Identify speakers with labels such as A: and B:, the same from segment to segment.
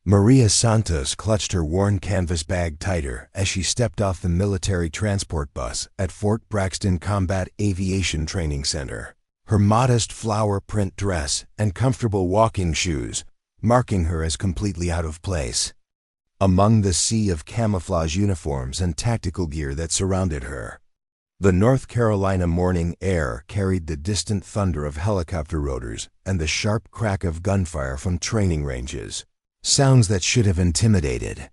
A: Maria Santos clutched her worn canvas bag tighter as she stepped off the military transport bus at Fort Braxton Combat Aviation Training Center. Her modest flower print dress and comfortable walking shoes marking her as completely out of place among the sea of camouflage uniforms and tactical gear that surrounded her. The North Carolina morning air carried the distant thunder of helicopter rotors and the sharp crack of gunfire from training ranges, sounds that should have intimidated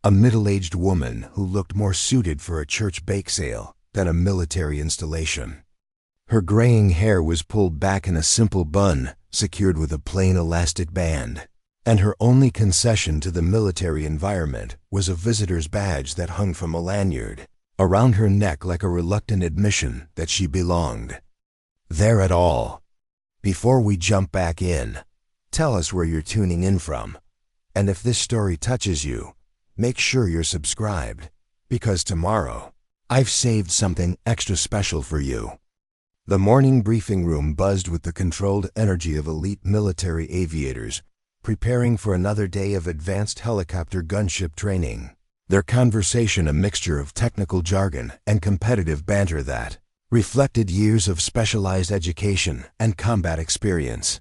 A: a middle-aged woman who looked more suited for a church bake sale than a military installation. Her graying hair was pulled back in a simple bun, secured with a plain elastic band, and her only concession to the military environment was a visitor's badge that hung from a lanyard around her neck like a reluctant admission that she belonged there at all. Before we jump back in, tell us where you're tuning in from, and if this story touches you, make sure you're subscribed, because tomorrow I've saved something extra special for you. The morning briefing room buzzed with the controlled energy of elite military aviators preparing for another day of advanced helicopter gunship training, their conversation a mixture of technical jargon and competitive banter that reflected years of specialized education and combat experience.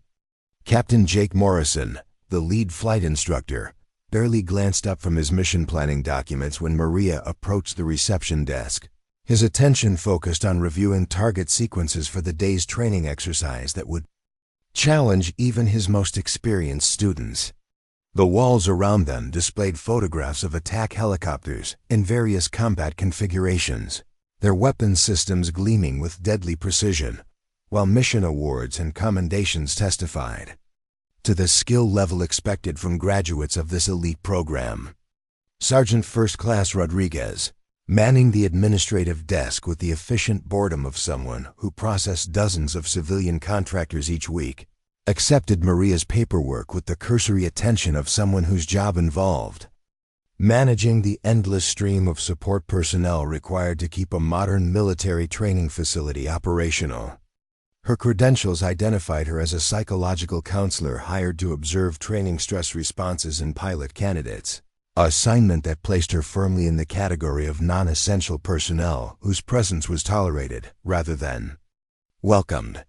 A: Captain Jake Morrison, the lead flight instructor, barely glanced up from his mission planning documents when Maria approached the reception desk, his attention focused on reviewing target sequences for the day's training exercise that would challenge even his most experienced students. The walls around them displayed photographs of attack helicopters in various combat configurations, their weapon systems gleaming with deadly precision, while mission awards and commendations testified to the skill level expected from graduates of this elite program. Sergeant First Class Rodriguez, manning the administrative desk with the efficient boredom of someone who processed dozens of civilian contractors each week, accepted Maria's paperwork with the cursory attention of someone whose job involved managing the endless stream of support personnel required to keep a modern military training facility operational. Her credentials identified her as a psychological counselor hired to observe training stress responses in pilot candidates, an assignment that placed her firmly in the category of non-essential personnel whose presence was tolerated rather than welcomed.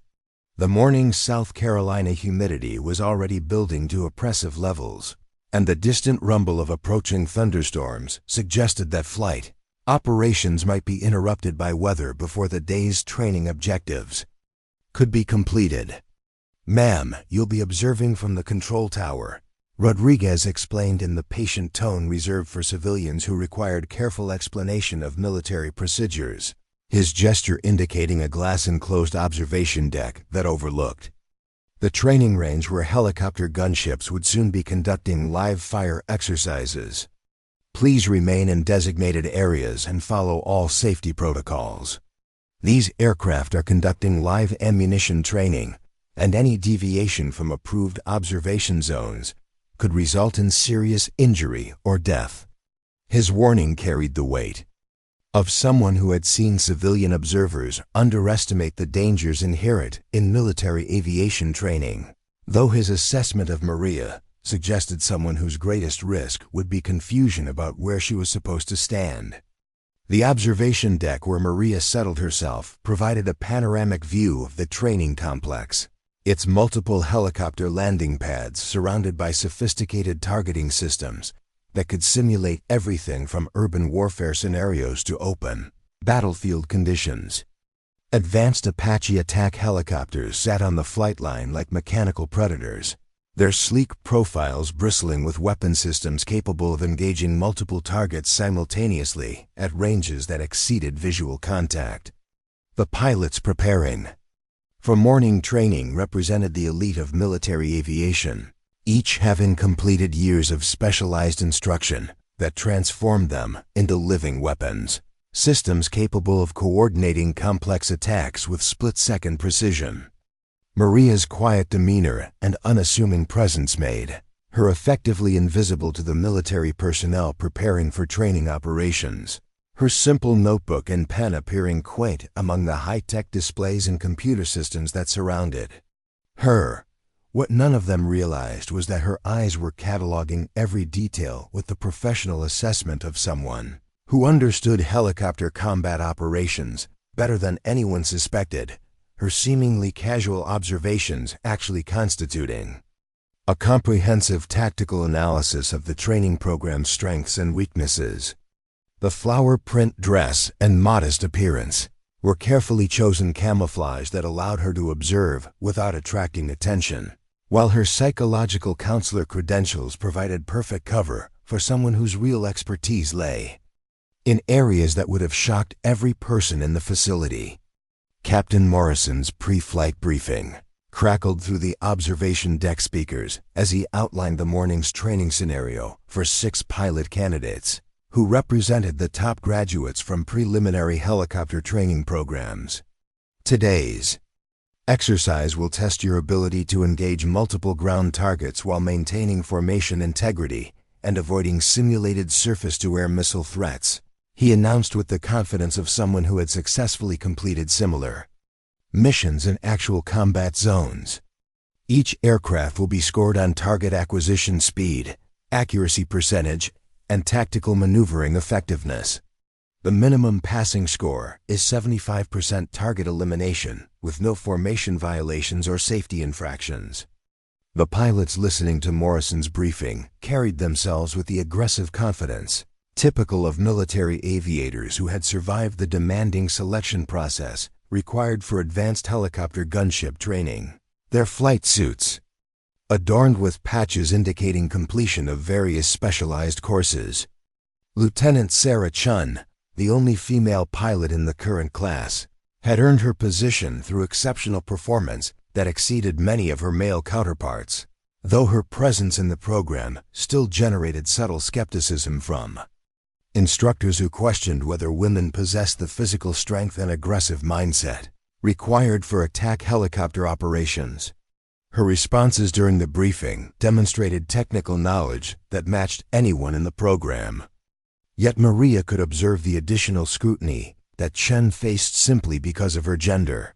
A: The morning South Carolina humidity was already building to oppressive levels, and the distant rumble of approaching thunderstorms suggested that flight operations might be interrupted by weather before the day's training objectives could be completed. "Ma'am, you'll be observing from the control tower," Rodriguez explained in the patient tone reserved for civilians who required careful explanation of military procedures, his gesture indicating a glass-enclosed observation deck that overlooked the training range where helicopter gunships would soon be conducting live-fire exercises. "Please remain in designated areas and follow all safety protocols. These aircraft are conducting live ammunition training, and any deviation from approved observation zones could result in serious injury or death." His warning carried the weight of someone who had seen civilian observers underestimate the dangers inherent in military aviation training, though his assessment of Maria suggested someone whose greatest risk would be confusion about where she was supposed to stand. The observation deck where Maria settled herself provided a panoramic view of the training complex, its multiple helicopter landing pads surrounded by sophisticated targeting systems that could simulate everything from urban warfare scenarios to open battlefield conditions. Advanced Apache attack helicopters sat on the flight line like mechanical predators, their sleek profiles bristling with weapon systems capable of engaging multiple targets simultaneously at ranges that exceeded visual contact. The pilots preparing for morning training represented the elite of military aviation, each having completed years of specialized instruction that transformed them into living weapons, systems capable of coordinating complex attacks with split-second precision. Maria's quiet demeanor and unassuming presence made her effectively invisible to the military personnel preparing for training operations, her simple notebook and pen appearing quaint among the high-tech displays and computer systems that surrounded her. What none of them realized was that her eyes were cataloging every detail with the professional assessment of someone who understood helicopter combat operations better than anyone suspected, her seemingly casual observations actually constituting a comprehensive tactical analysis of the training program's strengths and weaknesses. The flower print dress and modest appearance were carefully chosen camouflage that allowed her to observe without attracting attention, while her psychological counselor credentials provided perfect cover for someone whose real expertise lay in areas that would have shocked every person in the facility. Captain Morrison's pre-flight briefing crackled through the observation deck speakers as he outlined the morning's training scenario for 6 pilot candidates who represented the top graduates from preliminary helicopter training programs. Today's exercise will test your ability to engage multiple ground targets while maintaining formation integrity and avoiding simulated surface-to-air missile threats, he announced with the confidence of someone who had successfully completed similar missions in actual combat zones. Each aircraft will be scored on target acquisition speed, accuracy percentage, and tactical maneuvering effectiveness. The minimum passing score is 75% target elimination, with no formation violations or safety infractions. The pilots listening to Morrison's briefing carried themselves with the aggressive confidence typical of military aviators who had survived the demanding selection process required for advanced helicopter gunship training. Their flight suits, adorned with patches indicating completion of various specialized courses. Lieutenant Sarah Chun, the only female pilot in the current class, had earned her position through exceptional performance that exceeded many of her male counterparts, though her presence in the program still generated subtle skepticism from instructors who questioned whether women possessed the physical strength and aggressive mindset required for attack helicopter operations. Her responses during the briefing demonstrated technical knowledge that matched anyone in the program. Yet Maria could observe the additional scrutiny that Chen faced simply because of her gender.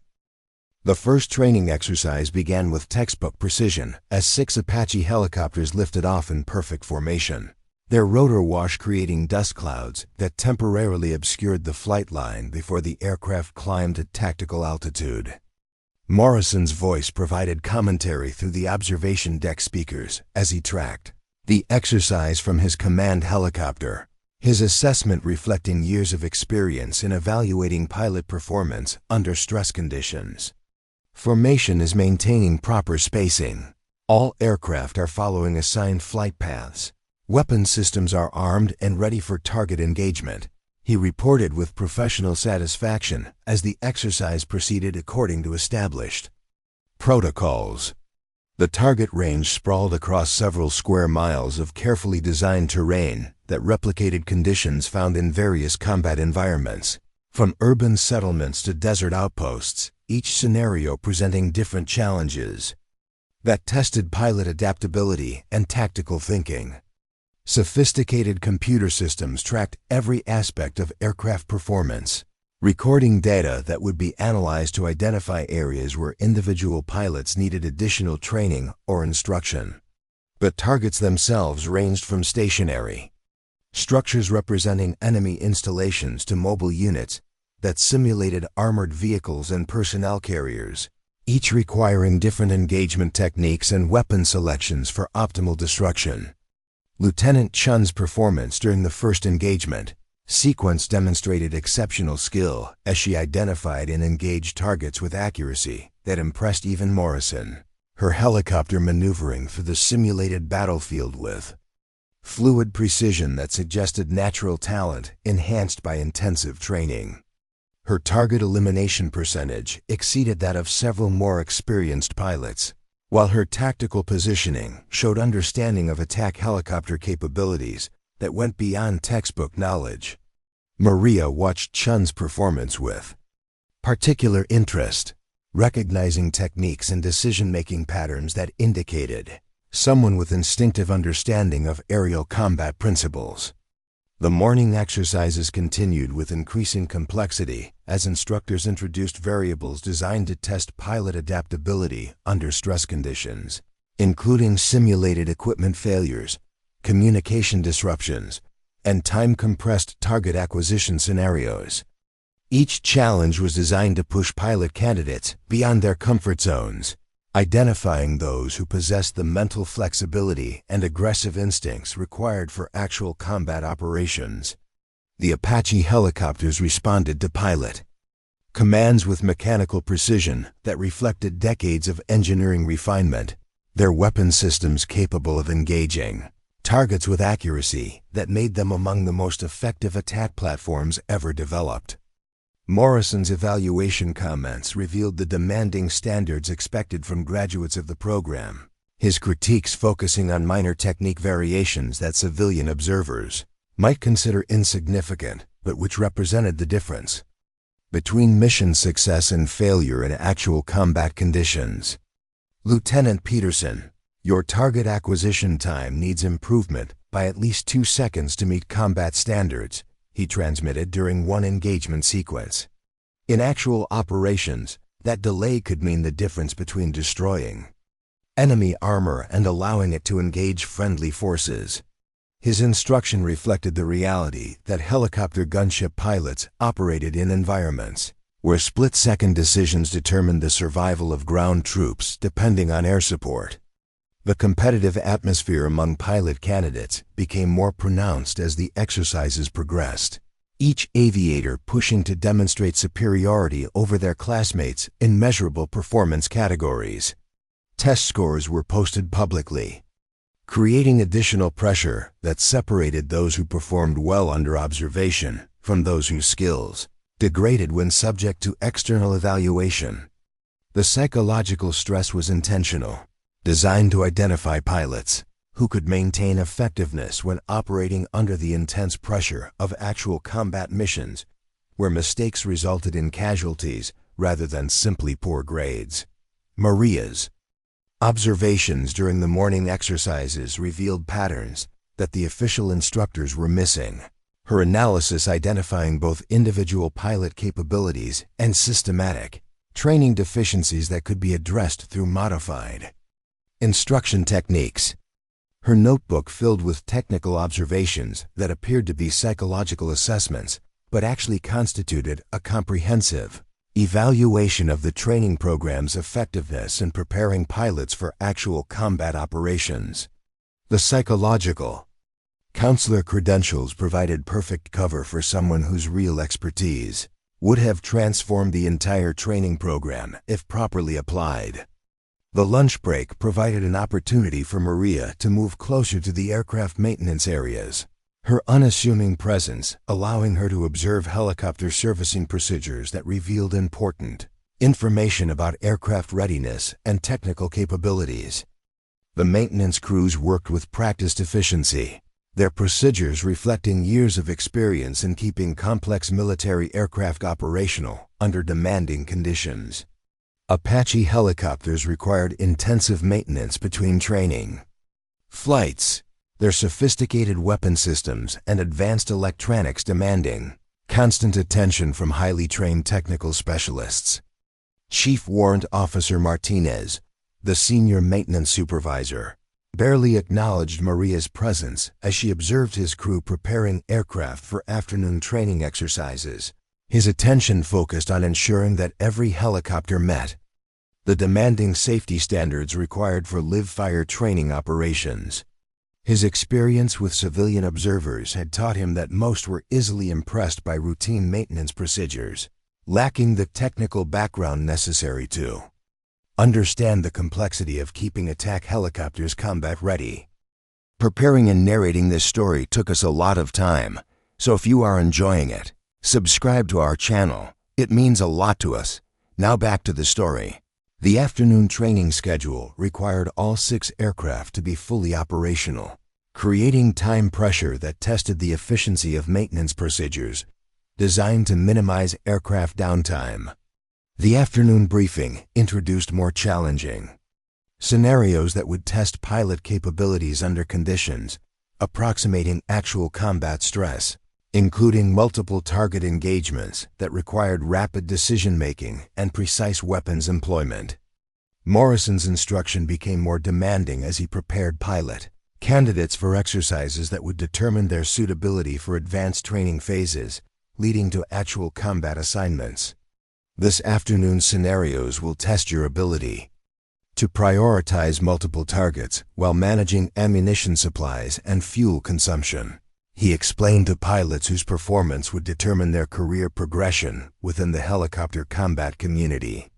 A: The first training exercise began with textbook precision as 6 Apache helicopters lifted off in perfect formation, their rotor wash creating dust clouds that temporarily obscured the flight line before the aircraft climbed at tactical altitude. Morrison's voice provided commentary through the observation deck speakers as he tracked the exercise from his command helicopter, his assessment reflecting years of experience in evaluating pilot performance under stress conditions. Formation is maintaining proper spacing. All aircraft are following assigned flight paths. Weapon systems are armed and ready for target engagement, he reported with professional satisfaction as the exercise proceeded according to established protocols. The target range sprawled across several square miles of carefully designed terrain that replicated conditions found in various combat environments, from urban settlements to desert outposts, each scenario presenting different challenges that tested pilot adaptability and tactical thinking. Sophisticated computer systems tracked every aspect of aircraft performance, recording data that would be analyzed to identify areas where individual pilots needed additional training or instruction. But targets themselves ranged from stationary structures representing enemy installations to mobile units that simulated armored vehicles and personnel carriers, each requiring different engagement techniques and weapon selections for optimal destruction. Lieutenant Chun's performance during the first engagement sequence demonstrated exceptional skill as she identified and engaged targets with accuracy that impressed even Morrison, her helicopter maneuvering through the simulated battlefield with fluid precision that suggested natural talent enhanced by intensive training. Her target elimination percentage exceeded that of several more experienced pilots, while her tactical positioning showed understanding of attack helicopter capabilities that went beyond textbook knowledge. Maria watched Chun's performance with particular interest, recognizing techniques and decision-making patterns that indicated someone with instinctive understanding of aerial combat principles. The morning exercises continued with increasing complexity as instructors introduced variables designed to test pilot adaptability under stress conditions, including simulated equipment failures, communication disruptions, and time-compressed target acquisition scenarios. Each challenge was designed to push pilot candidates beyond their comfort zones, identifying those who possessed the mental flexibility and aggressive instincts required for actual combat operations. The Apache helicopters responded to pilot commands with mechanical precision that reflected decades of engineering refinement, their weapon systems capable of engaging targets with accuracy that made them among the most effective attack platforms ever developed. Morrison's evaluation comments revealed the demanding standards expected from graduates of the program, his critiques focusing on minor technique variations that civilian observers might consider insignificant, but which represented the difference between mission success and failure in actual combat conditions. Lieutenant Peterson, your target acquisition time needs improvement by at least 2 seconds to meet combat standards, he transmitted during one engagement sequence. In actual operations, that delay could mean the difference between destroying enemy armor and allowing it to engage friendly forces. His instruction reflected the reality that helicopter gunship pilots operated in environments where split-second decisions determined the survival of ground troops depending on air support. The competitive atmosphere among pilot candidates became more pronounced as the exercises progressed, each aviator pushing to demonstrate superiority over their classmates in measurable performance categories. Test scores were posted publicly, creating additional pressure that separated those who performed well under observation from those whose skills degraded when subject to external evaluation. The psychological stress was intentional, designed to identify pilots who could maintain effectiveness when operating under the intense pressure of actual combat missions, where mistakes resulted in casualties rather than simply poor grades. Maria's observations during the morning exercises revealed patterns that the official instructors were missing, her analysis identifying both individual pilot capabilities and systematic training deficiencies that could be addressed through modified instruction techniques. Her notebook filled with technical observations that appeared to be psychological assessments, but actually constituted a comprehensive evaluation of the training program's effectiveness in preparing pilots for actual combat operations. The psychological counselor credentials provided perfect cover for someone whose real expertise would have transformed the entire training program if properly applied. The lunch break provided an opportunity for Maria to move closer to the aircraft maintenance areas, her unassuming presence allowing her to observe helicopter servicing procedures that revealed important information about aircraft readiness and technical capabilities. The maintenance crews worked with practiced efficiency, their procedures reflecting years of experience in keeping complex military aircraft operational under demanding conditions. Apache helicopters required intensive maintenance between training flights, their sophisticated weapon systems and advanced electronics demanding constant attention from highly trained technical specialists. Chief Warrant Officer Martinez, the senior maintenance supervisor, barely acknowledged Maria's presence as she observed his crew preparing aircraft for afternoon training exercises. His attention focused on ensuring that every helicopter met the demanding safety standards required for live-fire training operations. His experience with civilian observers had taught him that most were easily impressed by routine maintenance procedures, lacking the technical background necessary to understand the complexity of keeping attack helicopters combat ready. Preparing and narrating this story took us a lot of time, so if you are enjoying it, subscribe to our channel. It means a lot to us. Now back to the story. The afternoon training schedule required all 6 aircraft to be fully operational, creating time pressure that tested the efficiency of maintenance procedures designed to minimize aircraft downtime. The afternoon briefing introduced more challenging scenarios that would test pilot capabilities under conditions approximating actual combat stress, including multiple target engagements that required rapid decision-making and precise weapons employment. Morrison's instruction became more demanding as he prepared pilot candidates for exercises that would determine their suitability for advanced training phases, leading to actual combat assignments. This afternoon's scenarios will test your ability to prioritize multiple targets while managing ammunition supplies and fuel consumption, he explained to pilots whose performance would determine their career progression within the helicopter combat community.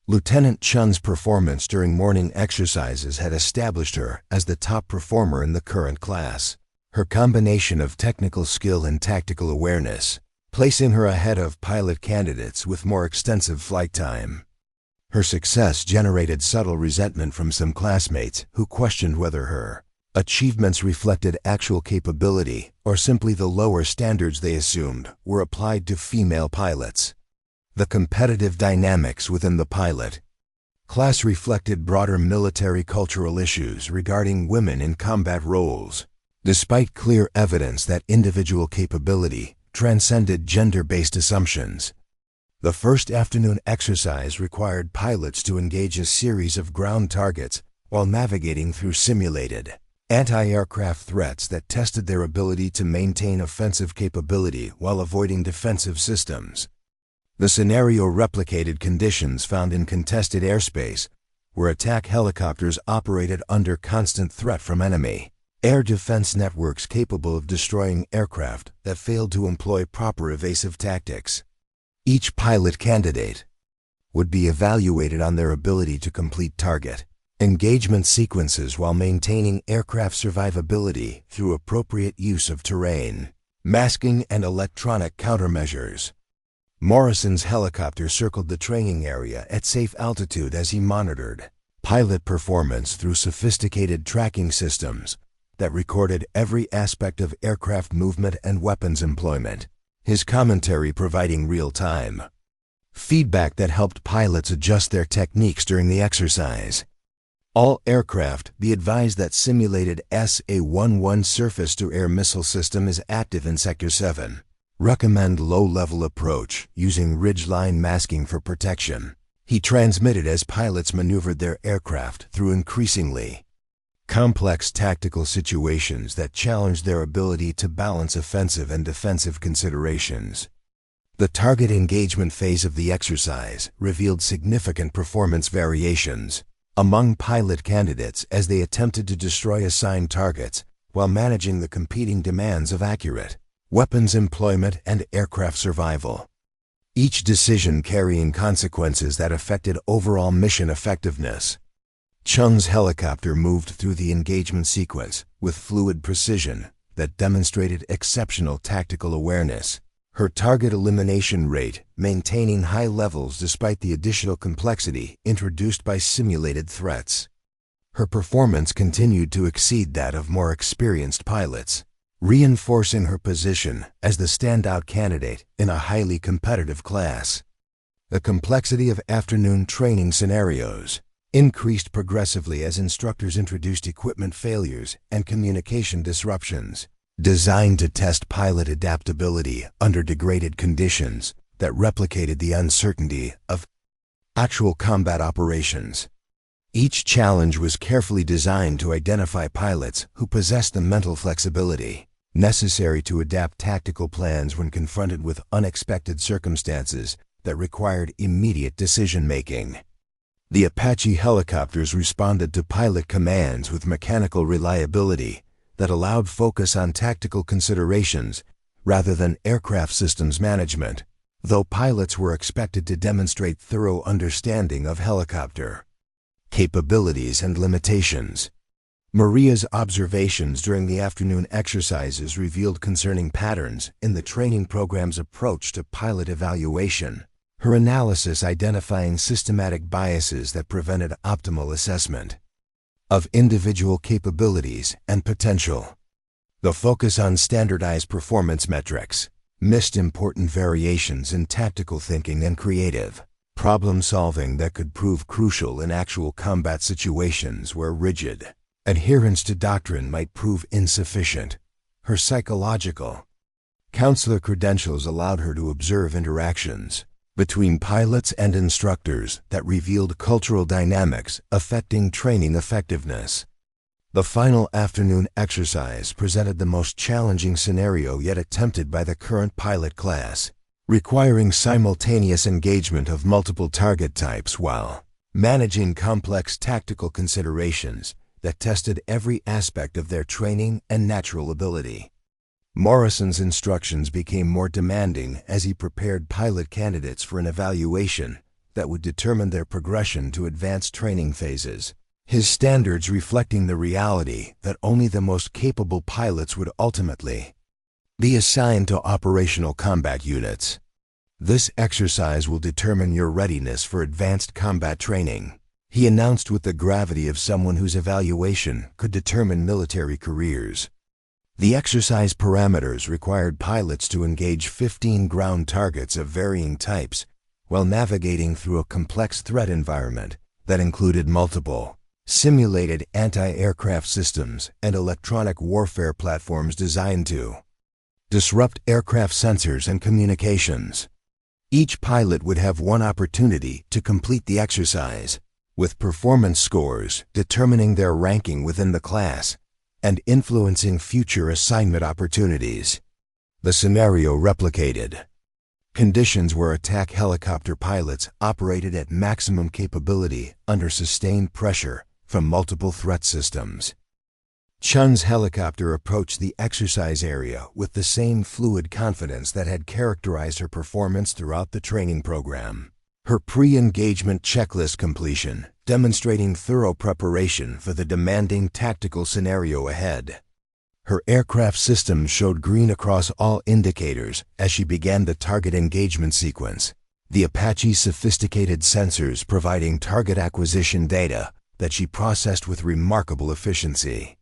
A: Lieutenant Chun's performance during morning exercises had established her as the top performer in the current class. Her combination of technical skill and tactical awareness, placing her ahead of pilot candidates with more extensive flight time. Her success generated subtle resentment from some classmates who questioned whether her achievements reflected actual capability or simply the lower standards they assumed were applied to female pilots. The competitive dynamics within the pilot class reflected broader military cultural issues regarding women in combat roles, despite clear evidence that individual capability transcended gender-based assumptions. The first afternoon exercise required pilots to engage a series of ground targets while navigating through simulated anti-aircraft threats that tested their ability to maintain offensive capability while avoiding defensive systems. The scenario replicated conditions found in contested airspace, where attack helicopters operated under constant threat from enemy air defense networks capable of destroying aircraft that failed to employ proper evasive tactics. Each pilot candidate would be evaluated on their ability to complete target engagement sequences while maintaining aircraft survivability through appropriate use of terrain, masking, and electronic countermeasures. Morrison's helicopter circled the training area at safe altitude as he monitored pilot performance through sophisticated tracking systems that recorded every aspect of aircraft movement and weapons employment, his commentary providing real-time feedback that helped pilots adjust their techniques during the exercise. All aircraft be advised that simulated SA-11 surface-to-air missile system is active in Sector 7. Recommend low-level approach using ridgeline masking for protection, he transmitted as pilots maneuvered their aircraft through increasingly complex tactical situations that challenged their ability to balance offensive and defensive considerations. The target engagement phase of the exercise revealed significant performance variations among pilot candidates as they attempted to destroy assigned targets while managing the competing demands of accurate weapons employment and aircraft survival. Each decision carrying consequences that affected overall mission effectiveness. Chun's helicopter moved through the engagement sequence with fluid precision that demonstrated exceptional tactical awareness, her target elimination rate maintaining high levels despite the additional complexity introduced by simulated threats. Her performance continued to exceed that of more experienced pilots, reinforcing her position as the standout candidate in a highly competitive class. The complexity of afternoon training scenarios increased progressively as instructors introduced equipment failures and communication disruptions, designed to test pilot adaptability under degraded conditions that replicated the uncertainty of actual combat operations. Each challenge was carefully designed to identify pilots who possessed the mental flexibility necessary to adapt tactical plans when confronted with unexpected circumstances that required immediate decision-making. The Apache helicopters responded to pilot commands with mechanical reliability that allowed focus on tactical considerations rather than aircraft systems management, though pilots were expected to demonstrate thorough understanding of helicopter capabilities and limitations. Maria's observations during the afternoon exercises revealed concerning patterns in the training program's approach to pilot evaluation, her analysis identifying systematic biases that prevented optimal assessment of individual capabilities and potential. The focus on standardized performance metrics missed important variations in tactical thinking and creative problem-solving that could prove crucial in actual combat situations where rigid Adherence to doctrine might prove insufficient. Her psychological counselor credentials allowed her to observe interactions between pilots and instructors that revealed cultural dynamics affecting training effectiveness. The final afternoon exercise presented the most challenging scenario yet attempted by the current pilot class, requiring simultaneous engagement of multiple target types while managing complex tactical considerations that tested every aspect of their training and natural ability. Morrison's instructions became more demanding as he prepared pilot candidates for an evaluation that would determine their progression to advanced training phases, his standards reflecting the reality that only the most capable pilots would ultimately be assigned to operational combat units. This exercise will determine your readiness for advanced combat training, he announced with the gravity of someone whose evaluation could determine military careers. The exercise parameters required pilots to engage 15 ground targets of varying types while navigating through a complex threat environment that included multiple simulated anti-aircraft systems and electronic warfare platforms designed to disrupt aircraft sensors and communications. Each pilot would have one opportunity to complete the exercise, with performance scores determining their ranking within the class and influencing future assignment opportunities. The scenario replicated conditions where attack helicopter pilots operated at maximum capability under sustained pressure from multiple threat systems. Chun's helicopter approached the exercise area with the same fluid confidence that had characterized her performance throughout the training program. Her pre-engagement checklist completion, demonstrating thorough preparation for the demanding tactical scenario ahead. Her aircraft system showed green across all indicators as she began the target engagement sequence, the Apache's sophisticated sensors providing target acquisition data that she processed with remarkable efficiency.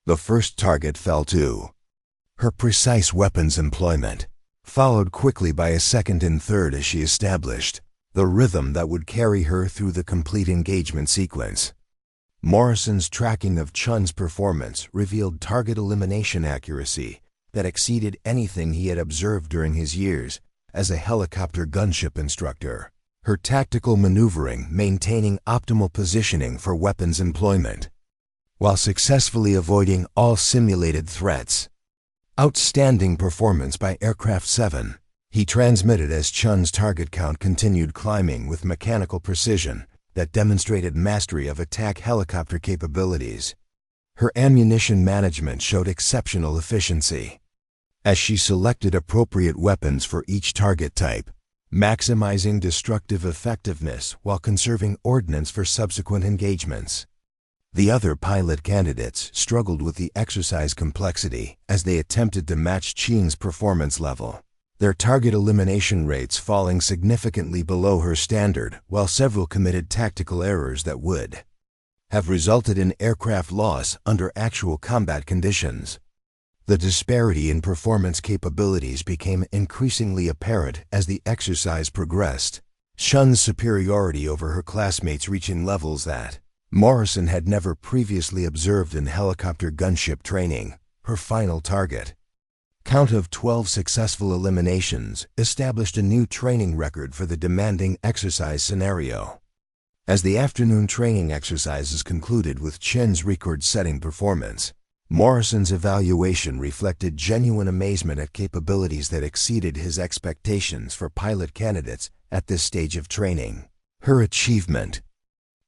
A: The first target fell to her precise weapons employment, followed quickly by a second and third as she established the rhythm that would carry her through the complete engagement sequence. Morrison's tracking of Chun's performance revealed target elimination accuracy that exceeded anything he had observed during his years as a helicopter gunship instructor. Her tactical maneuvering maintaining optimal positioning for weapons employment, while successfully avoiding all simulated threats. Outstanding performance by Aircraft 7, he transmitted as Chun's target count continued climbing with mechanical precision that demonstrated mastery of attack helicopter capabilities. Her ammunition management showed exceptional efficiency, as she selected appropriate weapons for each target type, maximizing destructive effectiveness while conserving ordnance for subsequent engagements. The other pilot candidates struggled with the exercise complexity as they attempted to match Chun's performance level, their target elimination rates falling significantly below her standard, while several committed tactical errors that would have resulted in aircraft loss under actual combat conditions. The disparity in performance capabilities became increasingly apparent as the exercise progressed, Chun's superiority over her classmates reaching levels that Morrison had never previously observed in helicopter gunship training. Her final target count of 12 successful eliminations established a new training record for the demanding exercise scenario. As the afternoon training exercises concluded with Chun's record-setting performance, Morrison's evaluation reflected genuine amazement at capabilities that exceeded his expectations for pilot candidates at this stage of training. Her achievement,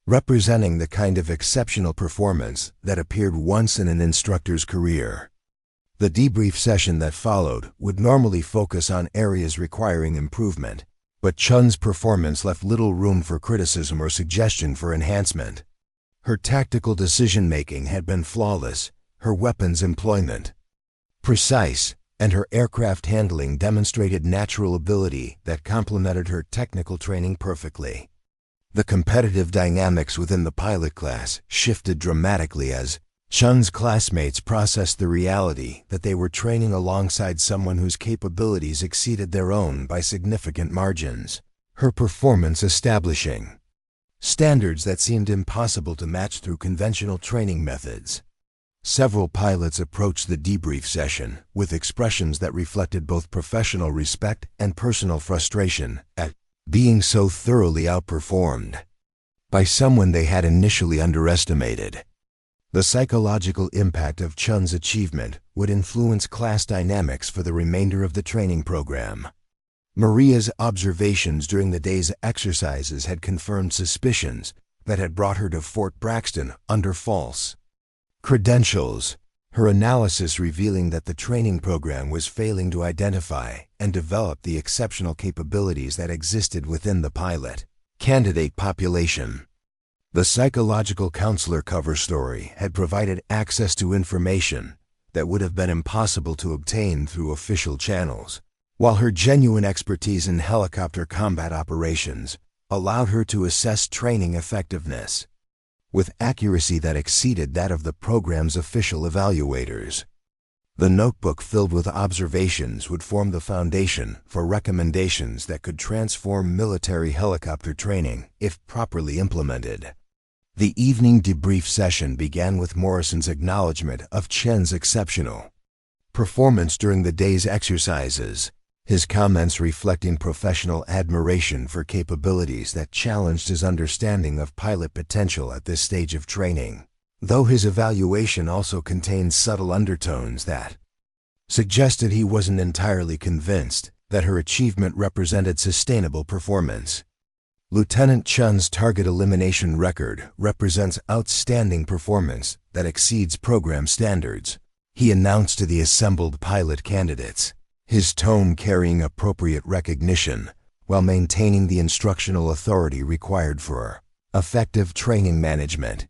A: representing the kind of exceptional performance that appeared once in an instructor's career. The debrief session that followed would normally focus on areas requiring improvement, but Chun's performance left little room for criticism or suggestion for enhancement. Her tactical decision-making had been flawless, her weapons employment precise, and her aircraft handling demonstrated natural ability that complemented her technical training perfectly. The competitive dynamics within the pilot class shifted dramatically as Chun's classmates processed the reality that they were training alongside someone whose capabilities exceeded their own by significant margins, her performance establishing standards that seemed impossible to match through conventional training methods. Several pilots approached the debrief session with expressions that reflected both professional respect and personal frustration at being so thoroughly outperformed by someone they had initially underestimated. The psychological impact of Chun's achievement would influence class dynamics for the remainder of the training program. Maria's observations during the day's exercises had confirmed suspicions that had brought her to Fort Braxton under false credentials, her analysis revealing that the training program was failing to identify and develop the exceptional capabilities that existed within the pilot candidate population. The psychological counselor cover story had provided access to information that would have been impossible to obtain through official channels, while her genuine expertise in helicopter combat operations allowed her to assess training effectiveness with accuracy that exceeded that of the program's official evaluators. The notebook filled with observations would form the foundation for recommendations that could transform military helicopter training if properly implemented. The evening debrief session began with Morrison's acknowledgement of Chen's exceptional performance during the day's exercises, his comments reflecting professional admiration for capabilities that challenged his understanding of pilot potential at this stage of training, though his evaluation also contained subtle undertones that suggested he wasn't entirely convinced that her achievement represented sustainable performance. Lieutenant Chun's target elimination record represents outstanding performance that exceeds program standards, he announced to the assembled pilot candidates, his tone carrying appropriate recognition while maintaining the instructional authority required for effective training management.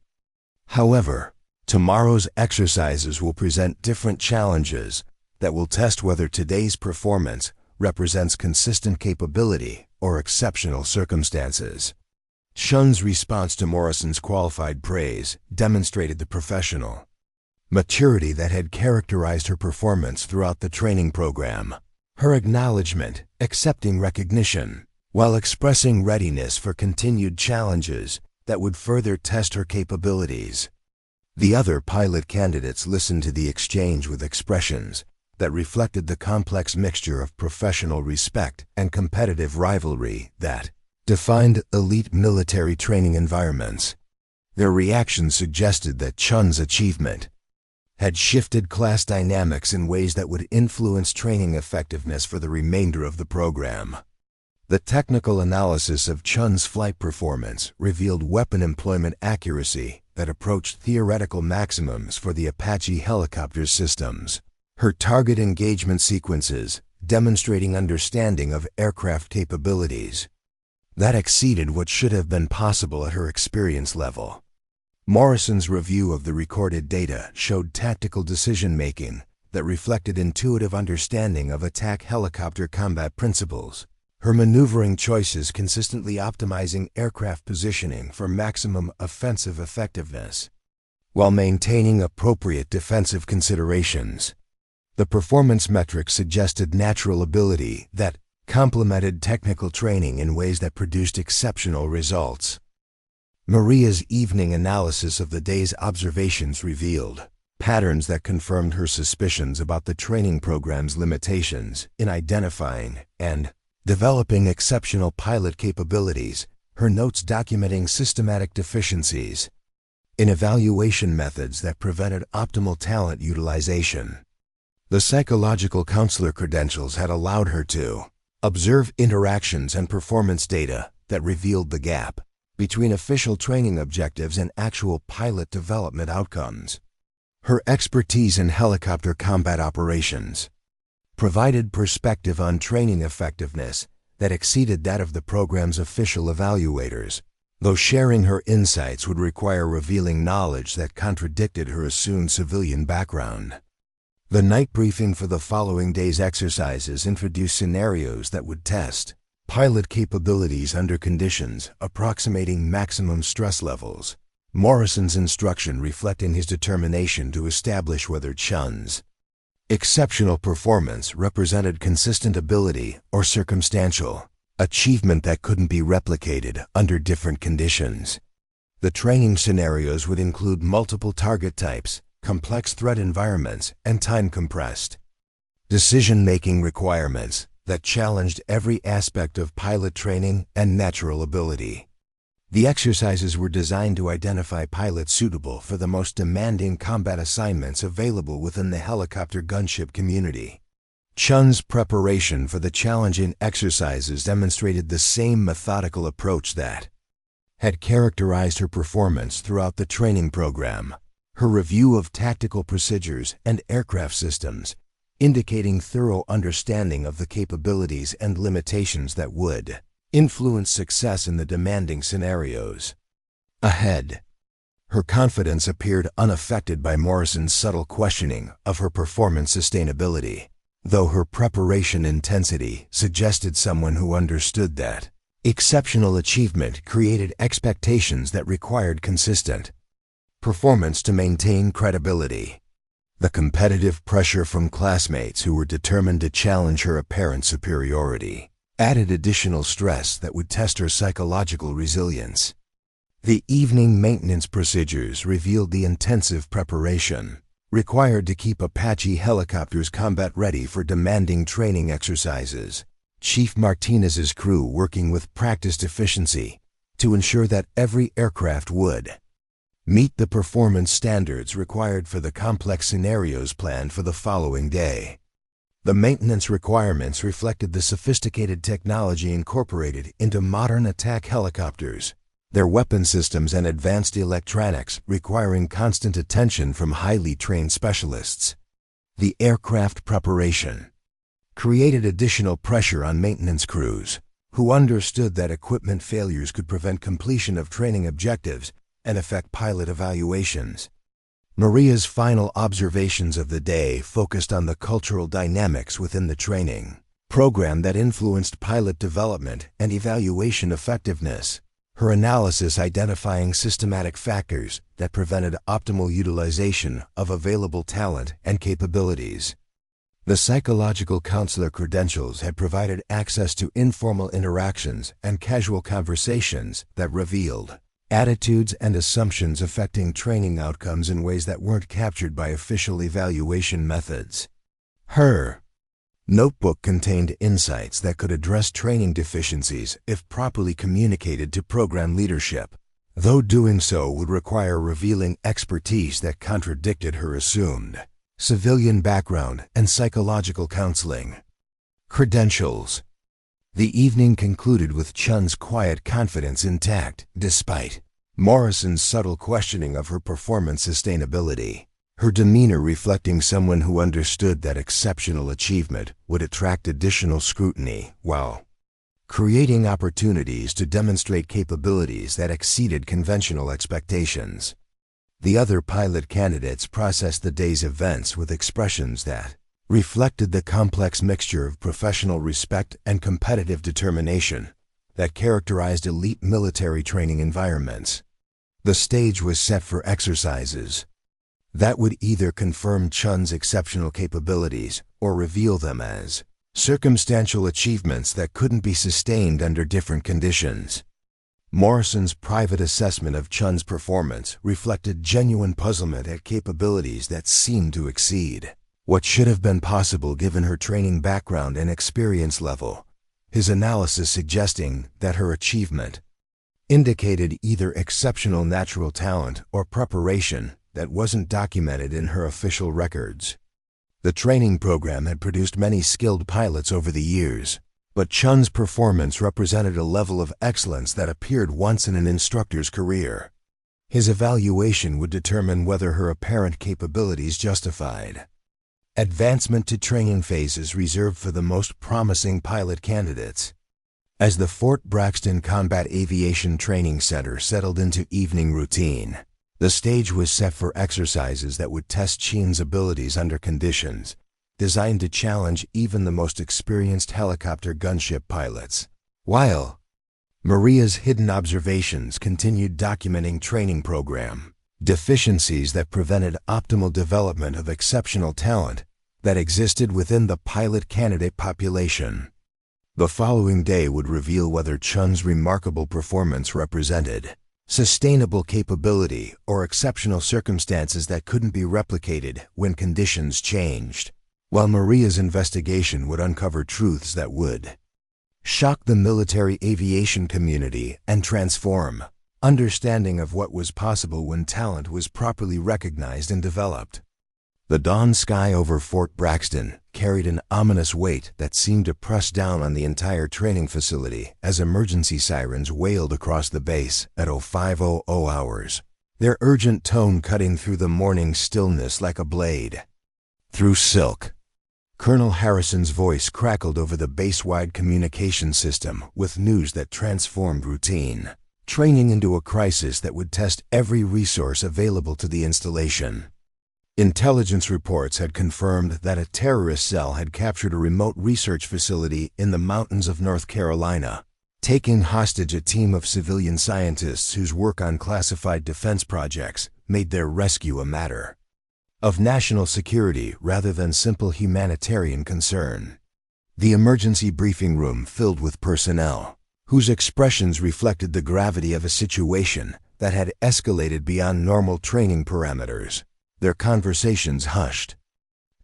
A: However, tomorrow's exercises will present different challenges that will test whether today's performance represents consistent capability or exceptional circumstances. Chun's response to Morrison's qualified praise demonstrated the professional maturity that had characterized her performance throughout the training program. Her acknowledgement, accepting recognition, while expressing readiness for continued challenges that would further test her capabilities. The other pilot candidates listened to the exchange with expressions that reflected the complex mixture of professional respect and competitive rivalry that defined elite military training environments. Their reactions suggested that Chun's achievement had shifted class dynamics in ways that would influence training effectiveness for the remainder of the program. The technical analysis of Chun's flight performance revealed weapon employment accuracy that approached theoretical maximums for the Apache helicopter systems. Her target engagement sequences demonstrating understanding of aircraft capabilities that exceeded what should have been possible at her experience level. Morrison's review of the recorded data showed tactical decision-making that reflected intuitive understanding of attack helicopter combat principles, her maneuvering choices consistently optimizing aircraft positioning for maximum offensive effectiveness, while maintaining appropriate defensive considerations. The performance metrics suggested natural ability that complemented technical training in ways that produced exceptional results. Maria's evening analysis of the day's observations revealed patterns that confirmed her suspicions about the training program's limitations in identifying and developing exceptional pilot capabilities, her notes documenting systematic deficiencies in evaluation methods that prevented optimal talent utilization. The psychological counselor credentials had allowed her to observe interactions and performance data that revealed the gap between official training objectives and actual pilot development outcomes. Her expertise in helicopter combat operations provided perspective on training effectiveness that exceeded that of the program's official evaluators, though sharing her insights would require revealing knowledge that contradicted her assumed civilian background. The night briefing for the following day's exercises introduced scenarios that would test pilot capabilities under conditions approximating maximum stress levels, Morrison's instruction reflecting his determination to establish whether Chun's exceptional performance represented consistent ability or circumstantial achievement that couldn't be replicated under different conditions. The training scenarios would include multiple target types, complex threat environments, and time-compressed decision-making requirements that challenged every aspect of pilot training and natural ability. The exercises were designed to identify pilots suitable for the most demanding combat assignments available within the helicopter gunship community. Chun's preparation for the challenging exercises demonstrated the same methodical approach that had characterized her performance throughout the training program. Her review of tactical procedures and aircraft systems, indicating thorough understanding of the capabilities and limitations that would influence success in the demanding scenarios ahead. Her confidence appeared unaffected by Morrison's subtle questioning of her performance sustainability, though her preparation intensity suggested someone who understood that exceptional achievement created expectations that required consistent performance to maintain credibility. The competitive pressure from classmates who were determined to challenge her apparent superiority added additional stress that would test her psychological resilience. The evening maintenance procedures revealed the intensive preparation required to keep Apache helicopters combat-ready for demanding training exercises. Chief Martinez's crew working with practiced efficiency to ensure that every aircraft would meet the performance standards required for the complex scenarios planned for the following day. The maintenance requirements reflected the sophisticated technology incorporated into modern attack helicopters, their weapon systems and advanced electronics requiring constant attention from highly trained specialists. The aircraft preparation created additional pressure on maintenance crews, who understood that equipment failures could prevent completion of training objectives and affect pilot evaluations. Maria's final observations of the day focused on the cultural dynamics within the training program that influenced pilot development and evaluation effectiveness, her analysis identifying systematic factors that prevented optimal utilization of available talent and capabilities. The psychological counselor credentials had provided access to informal interactions and casual conversations that revealed attitudes and assumptions affecting training outcomes in ways that weren't captured by official evaluation methods. Her notebook contained insights that could address training deficiencies if properly communicated to program leadership, though doing so would require revealing expertise that contradicted her assumed civilian background and psychological counseling credentials. The evening concluded with Chun's quiet confidence intact, despite Morrison's subtle questioning of her performance sustainability, her demeanor reflecting someone who understood that exceptional achievement would attract additional scrutiny while creating opportunities to demonstrate capabilities that exceeded conventional expectations. The other pilot candidates processed the day's events with expressions that reflected the complex mixture of professional respect and competitive determination that characterized elite military training environments. The stage was set for exercises that would either confirm Chun's exceptional capabilities or reveal them as circumstantial achievements that couldn't be sustained under different conditions. Morrison's private assessment of Chun's performance reflected genuine puzzlement at capabilities that seemed to exceed what should have been possible given her training background and experience level, his analysis suggesting that her achievement indicated either exceptional natural talent or preparation that wasn't documented in her official records. The training program had produced many skilled pilots over the years, but Chun's performance represented a level of excellence that appeared once in an instructor's career. His evaluation would determine whether her apparent capabilities justified advancement to training phases reserved for the most promising pilot candidates. As the Fort Braxton Combat Aviation Training Center settled into evening routine, the stage was set for exercises that would test Chun's abilities under conditions designed to challenge even the most experienced helicopter gunship pilots, while Maria's hidden observations continued documenting training program deficiencies that prevented optimal development of exceptional talent that existed within the pilot candidate population. The following day would reveal whether Chun's remarkable performance represented sustainable capability or exceptional circumstances that couldn't be replicated when conditions changed, while Maria's investigation would uncover truths that would shock the military aviation community and transform understanding of what was possible when talent was properly recognized and developed. The dawn sky over Fort Braxton carried an ominous weight that seemed to press down on the entire training facility as emergency sirens wailed across the base at 0500 hours, their urgent tone cutting through the morning stillness like a blade through silk. Colonel Harrison's voice crackled over the base-wide communication system with news that transformed routine training into a crisis that would test every resource available to the installation. Intelligence reports had confirmed that a terrorist cell had captured a remote research facility in the mountains of North Carolina, taking hostage a team of civilian scientists whose work on classified defense projects made their rescue a matter of national security rather than simple humanitarian concern. The emergency briefing room filled with personnel, whose expressions reflected the gravity of a situation that had escalated beyond normal training parameters. Their conversations hushed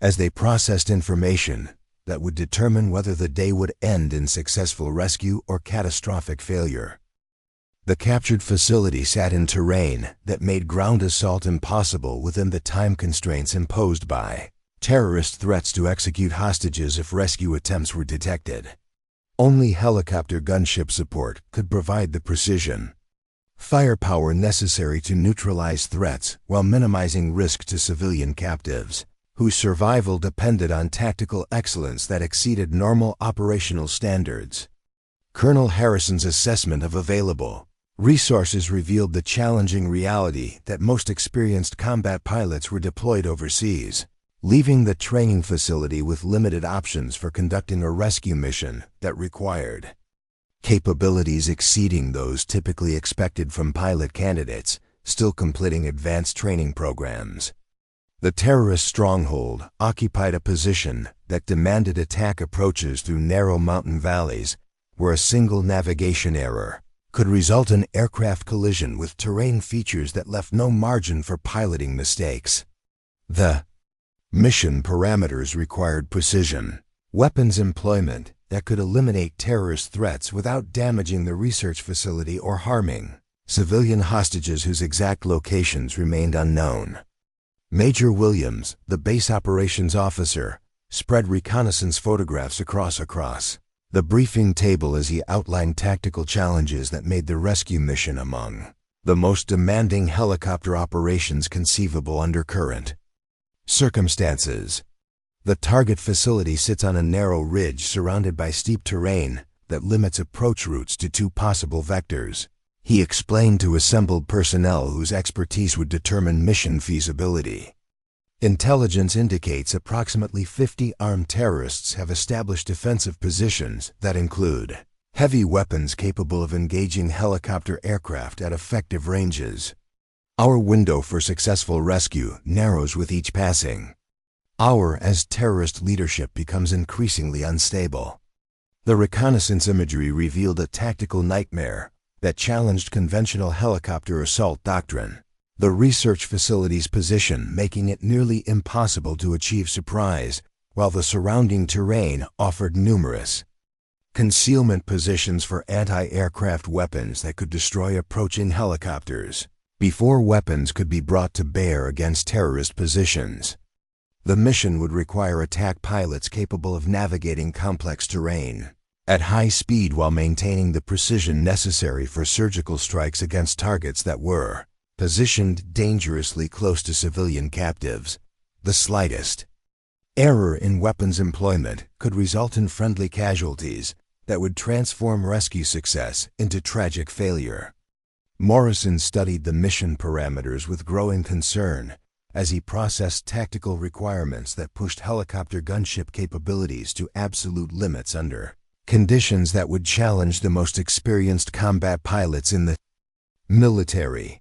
A: as they processed information that would determine whether the day would end in successful rescue or catastrophic failure. The captured facility sat in terrain that made ground assault impossible within the time constraints imposed by terrorist threats to execute hostages if rescue attempts were detected. Only helicopter gunship support could provide the precision firepower necessary to neutralize threats while minimizing risk to civilian captives, whose survival depended on tactical excellence that exceeded normal operational standards. Colonel Harrison's assessment of available resources revealed the challenging reality that most experienced combat pilots were deployed overseas, leaving the training facility with limited options for conducting a rescue mission that required capabilities exceeding those typically expected from pilot candidates still completing advanced training programs. The terrorist stronghold occupied a position that demanded attack approaches through narrow mountain valleys where a single navigation error could result in aircraft collision with terrain features that left no margin for piloting mistakes. The mission parameters required precision, weapons employment that could eliminate terrorist threats without damaging the research facility or harming civilian hostages whose exact locations remained unknown. Major Williams, the base operations officer, spread reconnaissance photographs across the briefing table as he outlined tactical challenges that made the rescue mission among the most demanding helicopter operations conceivable under current circumstances. The target facility sits on a narrow ridge surrounded by steep terrain that limits approach routes to two possible vectors, he explained to assembled personnel whose expertise would determine mission feasibility. Intelligence indicates approximately 50 armed terrorists have established defensive positions that include heavy weapons capable of engaging helicopter aircraft at effective ranges. Our window for successful rescue narrows with each passing hour as terrorist leadership becomes increasingly unstable. The reconnaissance imagery revealed a tactical nightmare that challenged conventional helicopter assault doctrine, the research facility's position making it nearly impossible to achieve surprise, while the surrounding terrain offered numerous concealment positions for anti-aircraft weapons that could destroy approaching helicopters before weapons could be brought to bear against terrorist positions. The mission would require attack pilots capable of navigating complex terrain at high speed while maintaining the precision necessary for surgical strikes against targets that were positioned dangerously close to civilian captives. The slightest error in weapons employment could result in friendly casualties that would transform rescue success into tragic failure. Morrison studied the mission parameters with growing concern as he processed tactical requirements that pushed helicopter gunship capabilities to absolute limits under conditions that would challenge the most experienced combat pilots in the military.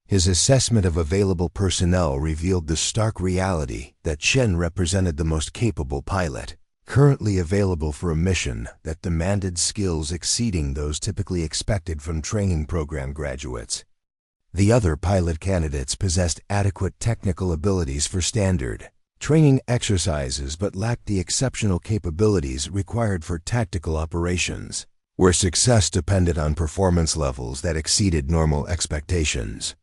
A: His assessment of available personnel revealed the stark reality that Chen represented the most capable pilot currently available for a mission that demanded skills exceeding those typically expected from training program graduates. The other pilot candidates possessed adequate technical abilities for standard training exercises but lacked the exceptional capabilities required for tactical operations, where success depended on performance levels that exceeded normal expectations.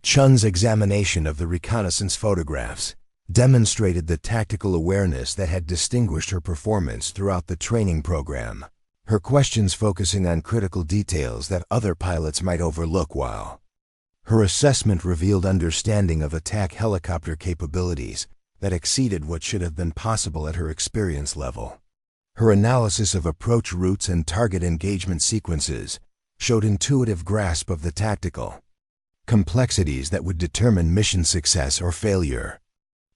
A: Chun's examination of the reconnaissance photographs demonstrated the tactical awareness that had distinguished her performance throughout the training program, her questions focusing on critical details that other pilots might overlook while her assessment revealed understanding of attack helicopter capabilities that exceeded what should have been possible at her experience level. Her analysis of approach routes and target engagement sequences showed intuitive grasp of the tactical complexities that would determine mission success or failure.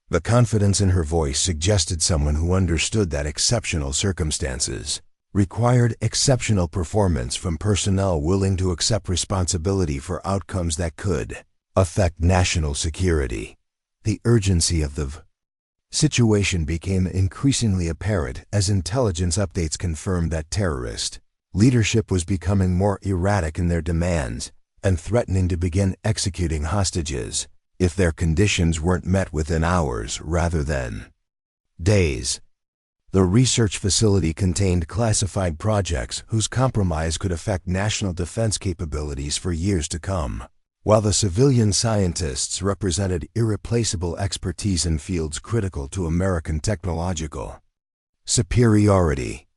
A: The confidence in her voice suggested someone who understood that exceptional circumstances required exceptional performance from personnel willing to accept responsibility for outcomes that could affect national security. The urgency of the situation became increasingly apparent as intelligence updates confirmed that terrorist leadership was becoming more erratic in their demands and threatening to begin executing hostages if their conditions weren't met within hours rather than days. The research facility contained classified projects whose compromise could affect national defense capabilities for years to come, while the civilian scientists represented irreplaceable expertise in fields critical to American technological superiority.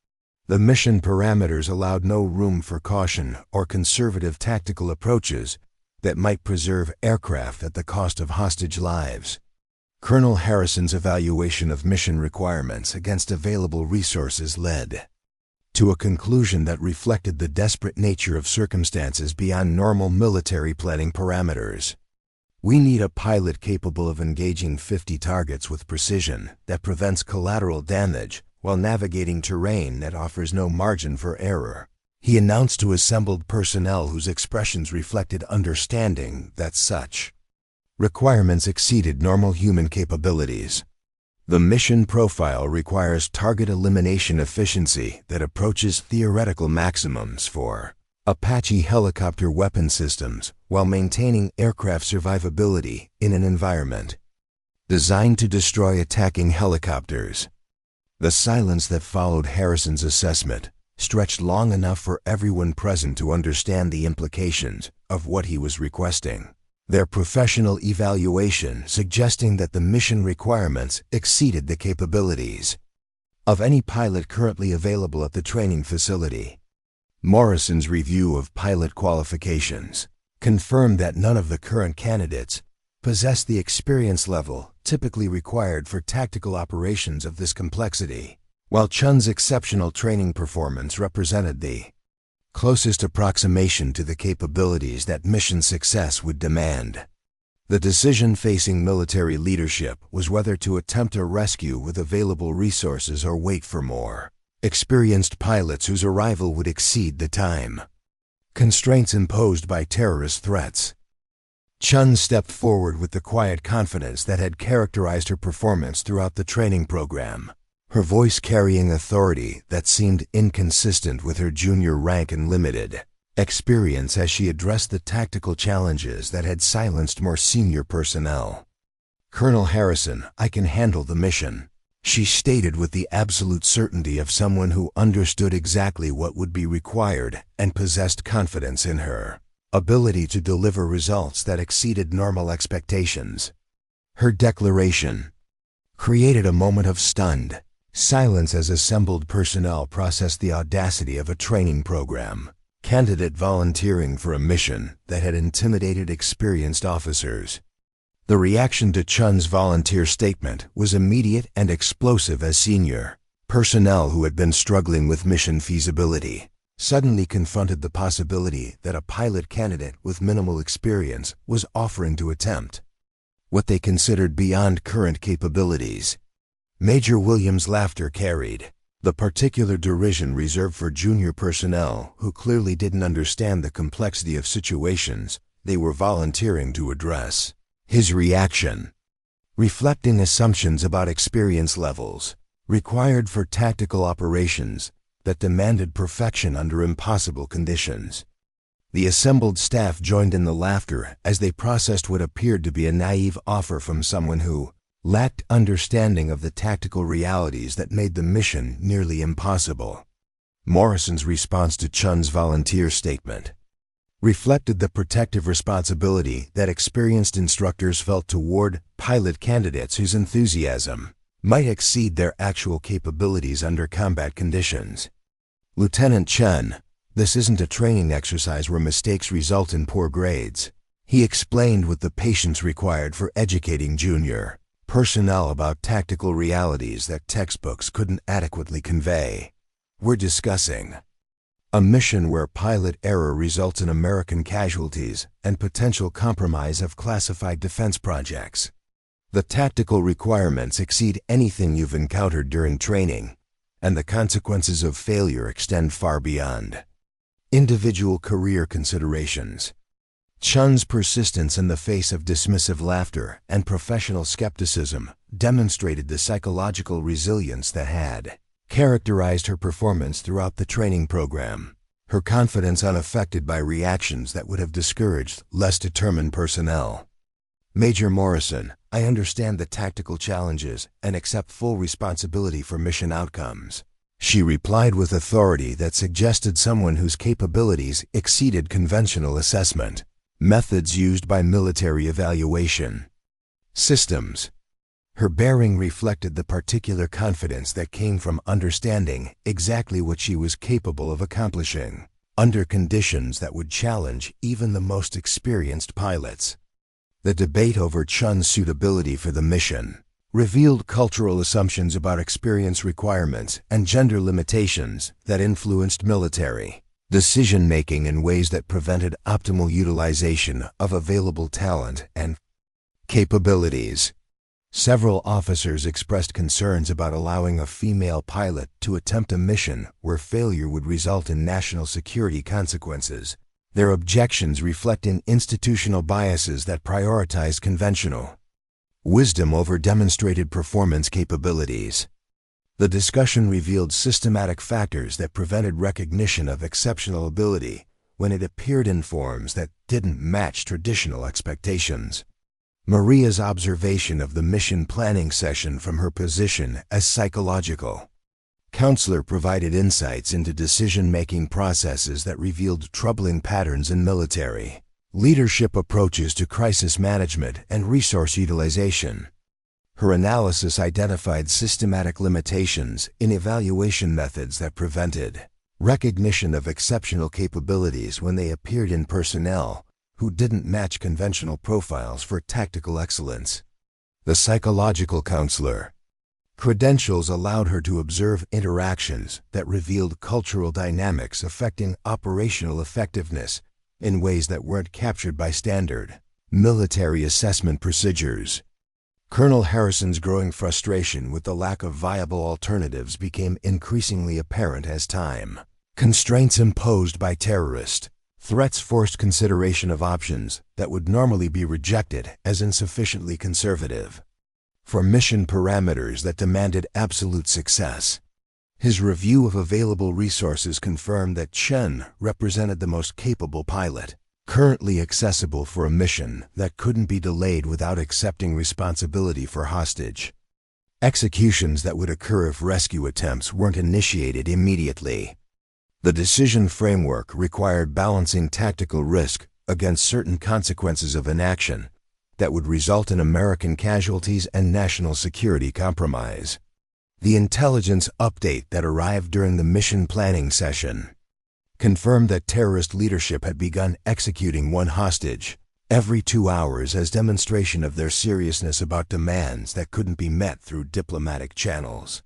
A: The mission parameters allowed no room for caution or conservative tactical approaches that might preserve aircraft at the cost of hostage lives. Colonel Harrison's evaluation of mission requirements against available resources led to a conclusion that reflected the desperate nature of circumstances beyond normal military planning parameters. We need a pilot capable of engaging 50 targets with precision that prevents collateral damage while navigating terrain that offers no margin for error, he announced to assembled personnel whose expressions reflected understanding that such requirements exceeded normal human capabilities. The mission profile requires target elimination efficiency that approaches theoretical maximums for Apache helicopter weapon systems while maintaining aircraft survivability in an environment designed to destroy attacking helicopters. The silence that followed Harrison's assessment stretched long enough for everyone present to understand the implications of what he was requesting. Their professional evaluation suggesting that the mission requirements exceeded the capabilities of any pilot currently available at the training facility. Morrison's review of pilot qualifications confirmed that none of the current candidates possessed the experience level typically required for tactical operations of this complexity, while Chun's exceptional training performance represented the closest approximation to the capabilities that mission success would demand. The decision facing military leadership was whether to attempt a rescue with available resources or wait for more experienced pilots whose arrival would exceed the time constraints imposed by terrorist threats. Chun stepped forward with the quiet confidence that had characterized her performance throughout the training program, her voice carrying authority that seemed inconsistent with her junior rank and limited experience as she addressed the tactical challenges that had silenced more senior personnel. "Colonel Harrison, I can handle the mission," she stated with the absolute certainty of someone who understood exactly what would be required and possessed confidence in her ability to deliver results that exceeded normal expectations. Her declaration created a moment of stunned silence as assembled personnel processed the audacity of a training program candidate volunteering for a mission that had intimidated experienced officers. The reaction to Chun's volunteer statement was immediate and explosive as senior personnel who had been struggling with mission feasibility suddenly confronted the possibility that a pilot candidate with minimal experience was offering to attempt what they considered beyond current capabilities. Major Williams' laughter carried the particular derision reserved for junior personnel who clearly didn't understand the complexity of situations they were volunteering to address. His reaction, reflecting assumptions about experience levels, required for tactical operations that demanded perfection under impossible conditions. The assembled staff joined in the laughter as they processed what appeared to be a naive offer from someone who lacked understanding of the tactical realities that made the mission nearly impossible. Morrison's response to Chun's volunteer statement reflected the protective responsibility that experienced instructors felt toward pilot candidates whose enthusiasm might exceed their actual capabilities under combat conditions. "Lieutenant Chun, this isn't a training exercise where mistakes result in poor grades," he explained with the patience required for educating junior personnel about tactical realities that textbooks couldn't adequately convey. "We're discussing a mission where pilot error results in American casualties and potential compromise of classified defense projects. The tactical requirements exceed anything you've encountered during training, and the consequences of failure extend far beyond individual career considerations." Chun's persistence in the face of dismissive laughter and professional skepticism demonstrated the psychological resilience that had characterized her performance throughout the training program, her confidence unaffected by reactions that would have discouraged less determined personnel. "Major Morrison, I understand the tactical challenges and accept full responsibility for mission outcomes," she replied with authority that suggested someone whose capabilities exceeded conventional assessment methods used by military evaluation systems. Her bearing reflected the particular confidence that came from understanding exactly what she was capable of accomplishing under conditions that would challenge even the most experienced pilots. The debate over Chun's suitability for the mission revealed cultural assumptions about experience requirements and gender limitations that influenced military decision-making in ways that prevented optimal utilization of available talent and capabilities. Several officers expressed concerns about allowing a female pilot to attempt a mission where failure would result in national security consequences, their objections reflecting institutional biases that prioritized conventional wisdom over demonstrated performance capabilities. The discussion revealed systematic factors that prevented recognition of exceptional ability when it appeared in forms that didn't match traditional expectations. Maria's observation of the mission planning session from her position as psychological counselor provided insights into decision-making processes that revealed troubling patterns in military leadership approaches to crisis management and resource utilization. Her analysis identified systematic limitations in evaluation methods that prevented recognition of exceptional capabilities when they appeared in personnel who didn't match conventional profiles for tactical excellence. The psychological counselor credentials allowed her to observe interactions that revealed cultural dynamics affecting operational effectiveness in ways that weren't captured by standard military assessment procedures. Colonel Harrison's growing frustration with the lack of viable alternatives became increasingly apparent as time constraints imposed by terrorist threats forced consideration of options that would normally be rejected as insufficiently conservative for mission parameters that demanded absolute success. His review of available resources confirmed that Chen represented the most capable pilot currently accessible for a mission that couldn't be delayed without accepting responsibility for hostage executions that would occur if rescue attempts weren't initiated immediately. The decision framework required balancing tactical risk against certain consequences of inaction that would result in American casualties and national security compromise. The intelligence update that arrived during the mission planning session confirmed that terrorist leadership had begun executing one hostage every 2 hours as demonstration of their seriousness about demands that couldn't be met through diplomatic channels.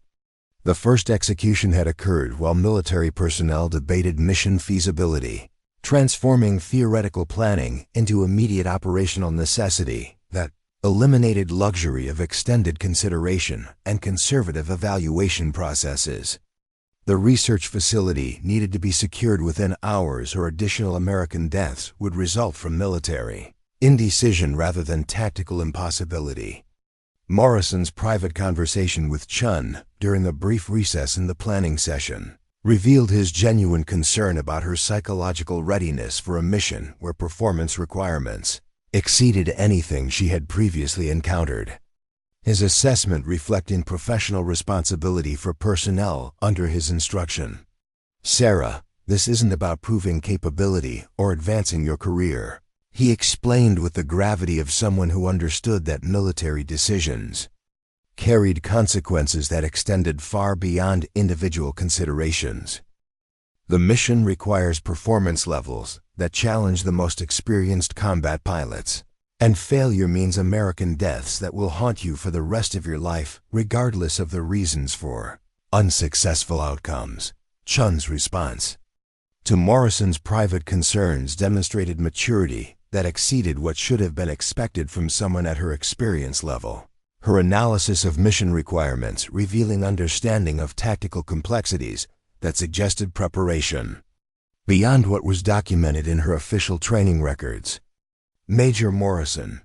A: The first execution had occurred while military personnel debated mission feasibility, transforming theoretical planning into immediate operational necessity that eliminated luxury of extended consideration and conservative evaluation processes. The research facility needed to be secured within hours or additional American deaths would result from military indecision rather than tactical impossibility. Morrison's private conversation with Chun during the brief recess in the planning session revealed his genuine concern about her psychological readiness for a mission where performance requirements exceeded anything she had previously encountered. His assessment reflecting professional responsibility for personnel under his instruction. "Sarah, this isn't about proving capability or advancing your career," he explained with the gravity of someone who understood that military decisions carried consequences that extended far beyond individual considerations. The mission requires performance levels that challenge the most experienced combat pilots, and failure means American deaths that will haunt you for the rest of your life, regardless of the reasons for unsuccessful outcomes. Chun's response to Morrison's private concerns demonstrated maturity that exceeded what should have been expected from someone at her experience level. Her analysis of mission requirements revealing understanding of tactical complexities that suggested preparation beyond what was documented in her official training records. "Major Morrison,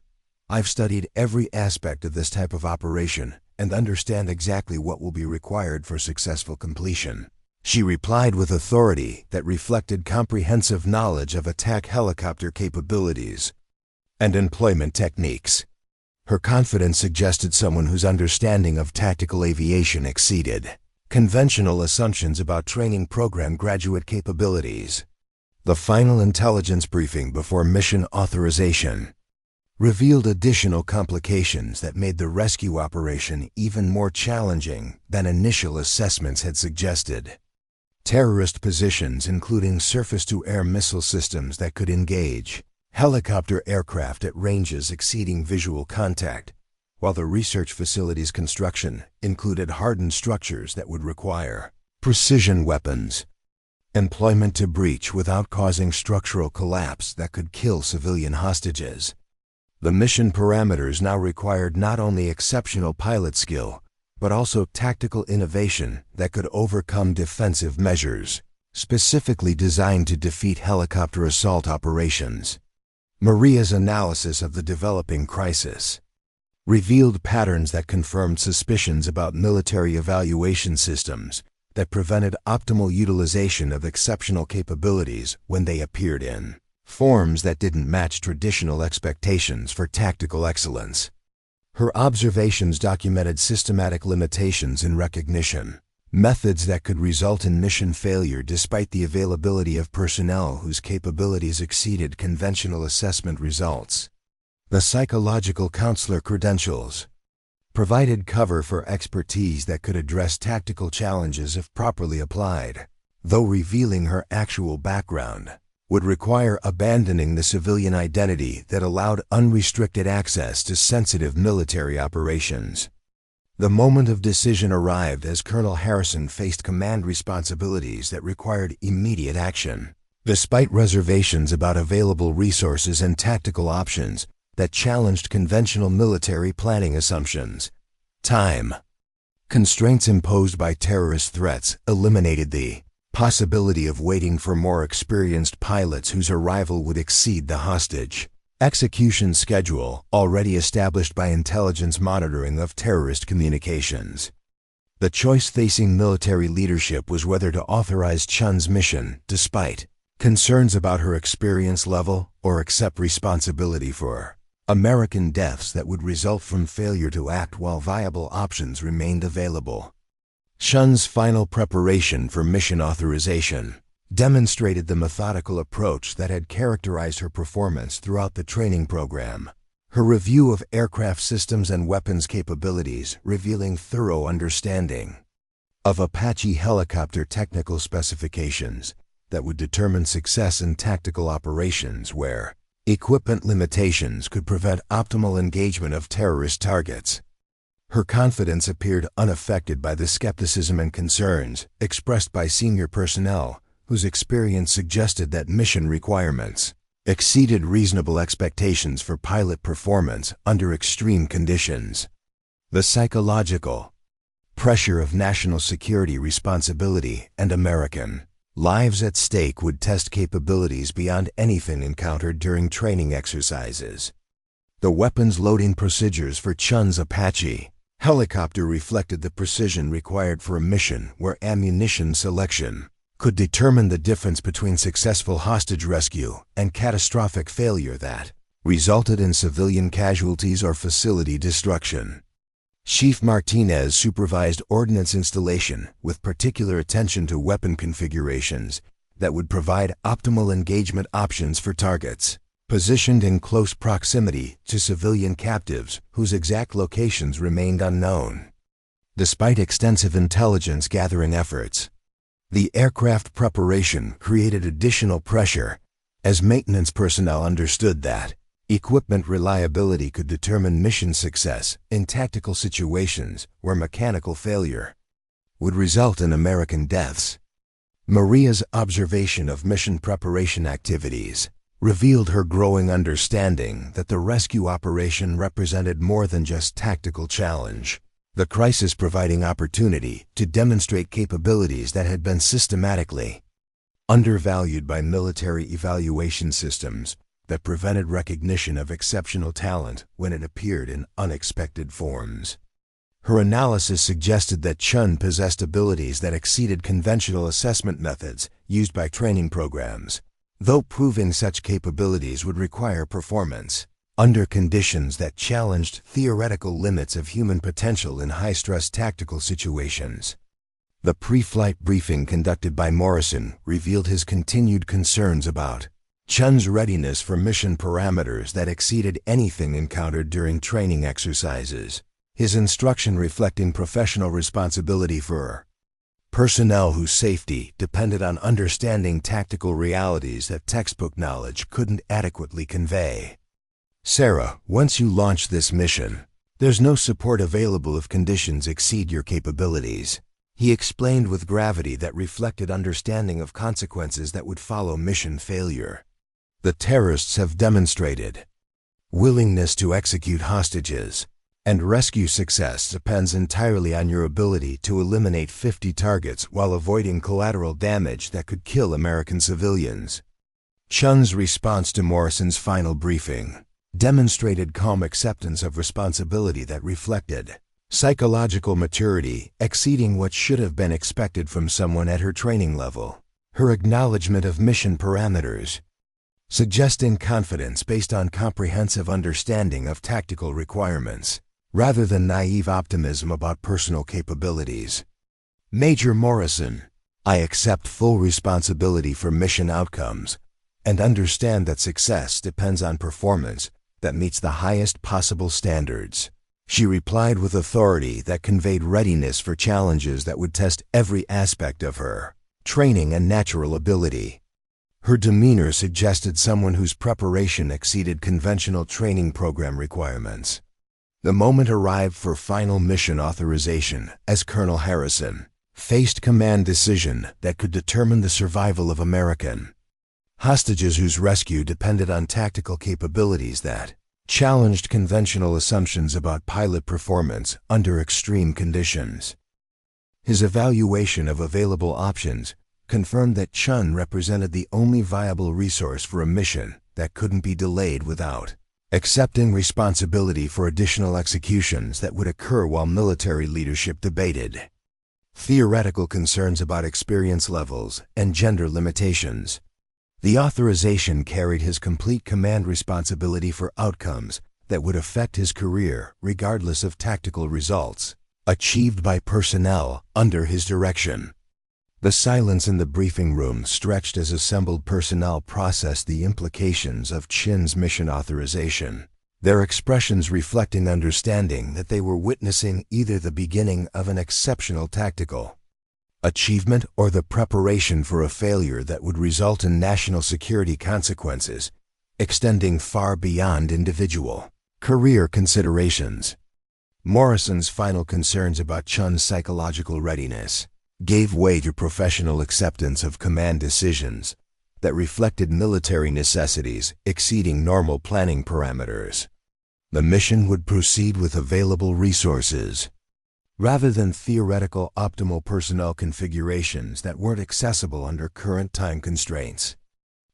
A: I've studied every aspect of this type of operation and understand exactly what will be required for successful completion," she replied with authority that reflected comprehensive knowledge of attack helicopter capabilities and employment techniques. Her confidence suggested someone whose understanding of tactical aviation exceeded conventional assumptions about training program graduate capabilities. The final intelligence briefing before mission authorization revealed additional complications that made the rescue operation even more challenging than initial assessments had suggested. Terrorist positions including surface-to-air missile systems that could engage helicopter aircraft at ranges exceeding visual contact, while the research facility's construction included hardened structures that would require precision weapons. Employment to breach without causing structural collapse that could kill civilian hostages. The mission parameters now required not only exceptional pilot skill, but also tactical innovation that could overcome defensive measures, specifically designed to defeat helicopter assault operations. Maria's analysis of the developing crisis revealed patterns that confirmed suspicions about military evaluation systems that prevented optimal utilization of exceptional capabilities when they appeared in forms that didn't match traditional expectations for tactical excellence. Her observations documented systematic limitations in recognition, methods that could result in mission failure despite the availability of personnel whose capabilities exceeded conventional assessment results. The psychological counselor credentials provided cover for expertise that could address tactical challenges if properly applied, though revealing her actual background would require abandoning the civilian identity that allowed unrestricted access to sensitive military operations. The moment of decision arrived as Colonel Harrison faced command responsibilities that required immediate action, despite reservations about available resources and tactical options that challenged conventional military planning assumptions. Time constraints imposed by terrorist threats eliminated the possibility of waiting for more experienced pilots whose arrival would exceed the hostage execution schedule already established by intelligence monitoring of terrorist communications. The choice facing military leadership was whether to authorize Chun's mission despite concerns about her experience level or accept responsibility for American deaths that would result from failure to act while viable options remained available. Chun's final preparation for mission authorization demonstrated the methodical approach that had characterized her performance throughout the training program. Her review of aircraft systems and weapons capabilities revealing thorough understanding of Apache helicopter technical specifications that would determine success in tactical operations where equipment limitations could prevent optimal engagement of terrorist targets. Her confidence appeared unaffected by the skepticism and concerns expressed by senior personnel whose experience suggested that mission requirements exceeded reasonable expectations for pilot performance under extreme conditions. The psychological pressure of national security responsibility and American lives at stake would test capabilities beyond anything encountered during training exercises. The weapons loading procedures for Chun's Apache helicopter reflected the precision required for a mission where ammunition selection could determine the difference between successful hostage rescue and catastrophic failure that resulted in civilian casualties or facility destruction. Chief Martinez supervised ordnance installation with particular attention to weapon configurations that would provide optimal engagement options for targets positioned in close proximity to civilian captives whose exact locations remained unknown. Despite extensive intelligence gathering efforts, the aircraft preparation created additional pressure as maintenance personnel understood that equipment reliability could determine mission success in tactical situations where mechanical failure would result in American deaths. Maria's observation of mission preparation activities revealed her growing understanding that the rescue operation represented more than just tactical challenge. The crisis providing opportunity to demonstrate capabilities that had been systematically undervalued by military evaluation systems that prevented recognition of exceptional talent when it appeared in unexpected forms. Her analysis suggested that Chun possessed abilities that exceeded conventional assessment methods used by training programs, though proving such capabilities would require performance under conditions that challenged theoretical limits of human potential in high-stress tactical situations. The pre-flight briefing conducted by Morrison revealed his continued concerns about Chun's readiness for mission parameters that exceeded anything encountered during training exercises, his instruction reflecting professional responsibility for personnel whose safety depended on understanding tactical realities that textbook knowledge couldn't adequately convey. Sarah, once you launch this mission, there's no support available if conditions exceed your capabilities, he explained with gravity that reflected understanding of consequences that would follow mission failure. The terrorists have demonstrated willingness to execute hostages, and rescue success depends entirely on your ability to eliminate 50 targets while avoiding collateral damage that could kill American civilians. Chun's response to Morrison's final briefing demonstrated calm acceptance of responsibility that reflected psychological maturity exceeding what should have been expected from someone at her training level. Her acknowledgement of mission parameters, suggesting confidence based on comprehensive understanding of tactical requirements, rather than naive optimism about personal capabilities. Major Morrison, I accept full responsibility for mission outcomes and understand that success depends on performance that meets the highest possible standards. She replied with authority that conveyed readiness for challenges that would test every aspect of her training and natural ability. Her demeanor suggested someone whose preparation exceeded conventional training program requirements. The moment arrived for final mission authorization as Colonel Harrison faced command decision that could determine the survival of American hostages whose rescue depended on tactical capabilities that challenged conventional assumptions about pilot performance under extreme conditions. His evaluation of available options confirmed that Chun represented the only viable resource for a mission that couldn't be delayed without accepting responsibility for additional executions that would occur while military leadership debated theoretical concerns about experience levels and gender limitations. The authorization carried his complete command responsibility for outcomes that would affect his career regardless of tactical results achieved by personnel under his direction. The silence in the briefing room stretched as assembled personnel processed the implications of Chin's mission authorization, their expressions reflecting understanding that they were witnessing either the beginning of an exceptional tactical achievement or the preparation for a failure that would result in national security consequences, extending far beyond individual career considerations. Morrison's final concerns about Chun's psychological readiness gave way to professional acceptance of command decisions that reflected military necessities exceeding normal planning parameters. The mission would proceed with available resources, rather than theoretical optimal personnel configurations that weren't accessible under current time constraints.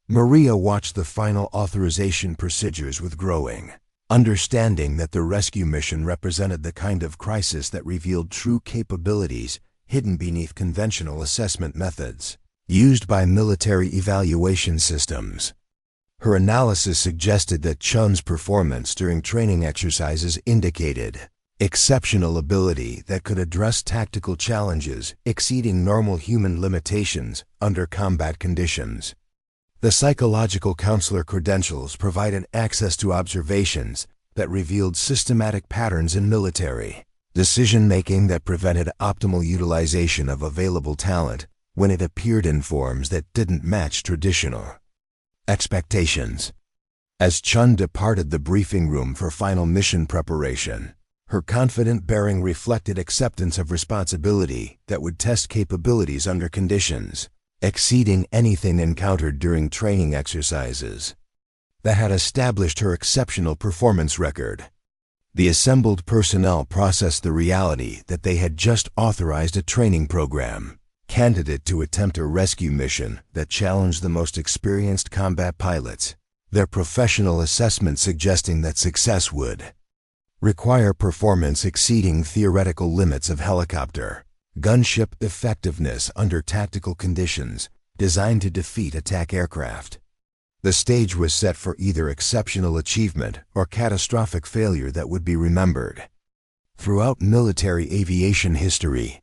A: Maria watched the final authorization procedures with growing Understanding that the rescue mission represented the kind of crisis that revealed true capabilities hidden beneath conventional assessment methods used by military evaluation systems. Her analysis suggested that Chun's performance during training exercises indicated exceptional ability that could address tactical challenges exceeding normal human limitations under combat conditions. The psychological counselor credentials provided access to observations that revealed systematic patterns in military decision-making that prevented optimal utilization of available talent when it appeared in forms that didn't match traditional expectations. As Chun departed the briefing room for final mission preparation, her confident bearing reflected acceptance of responsibility that would test capabilities under conditions exceeding anything encountered during training exercises that had established her exceptional performance record. The assembled personnel processed the reality that they had just authorized a training program candidate to attempt a rescue mission that challenged the most experienced combat pilots, their professional assessment suggesting that success would require performance exceeding theoretical limits of helicopter gunship effectiveness under tactical conditions designed to defeat attack aircraft. The stage was set for either exceptional achievement or catastrophic failure that would be remembered throughout military aviation history.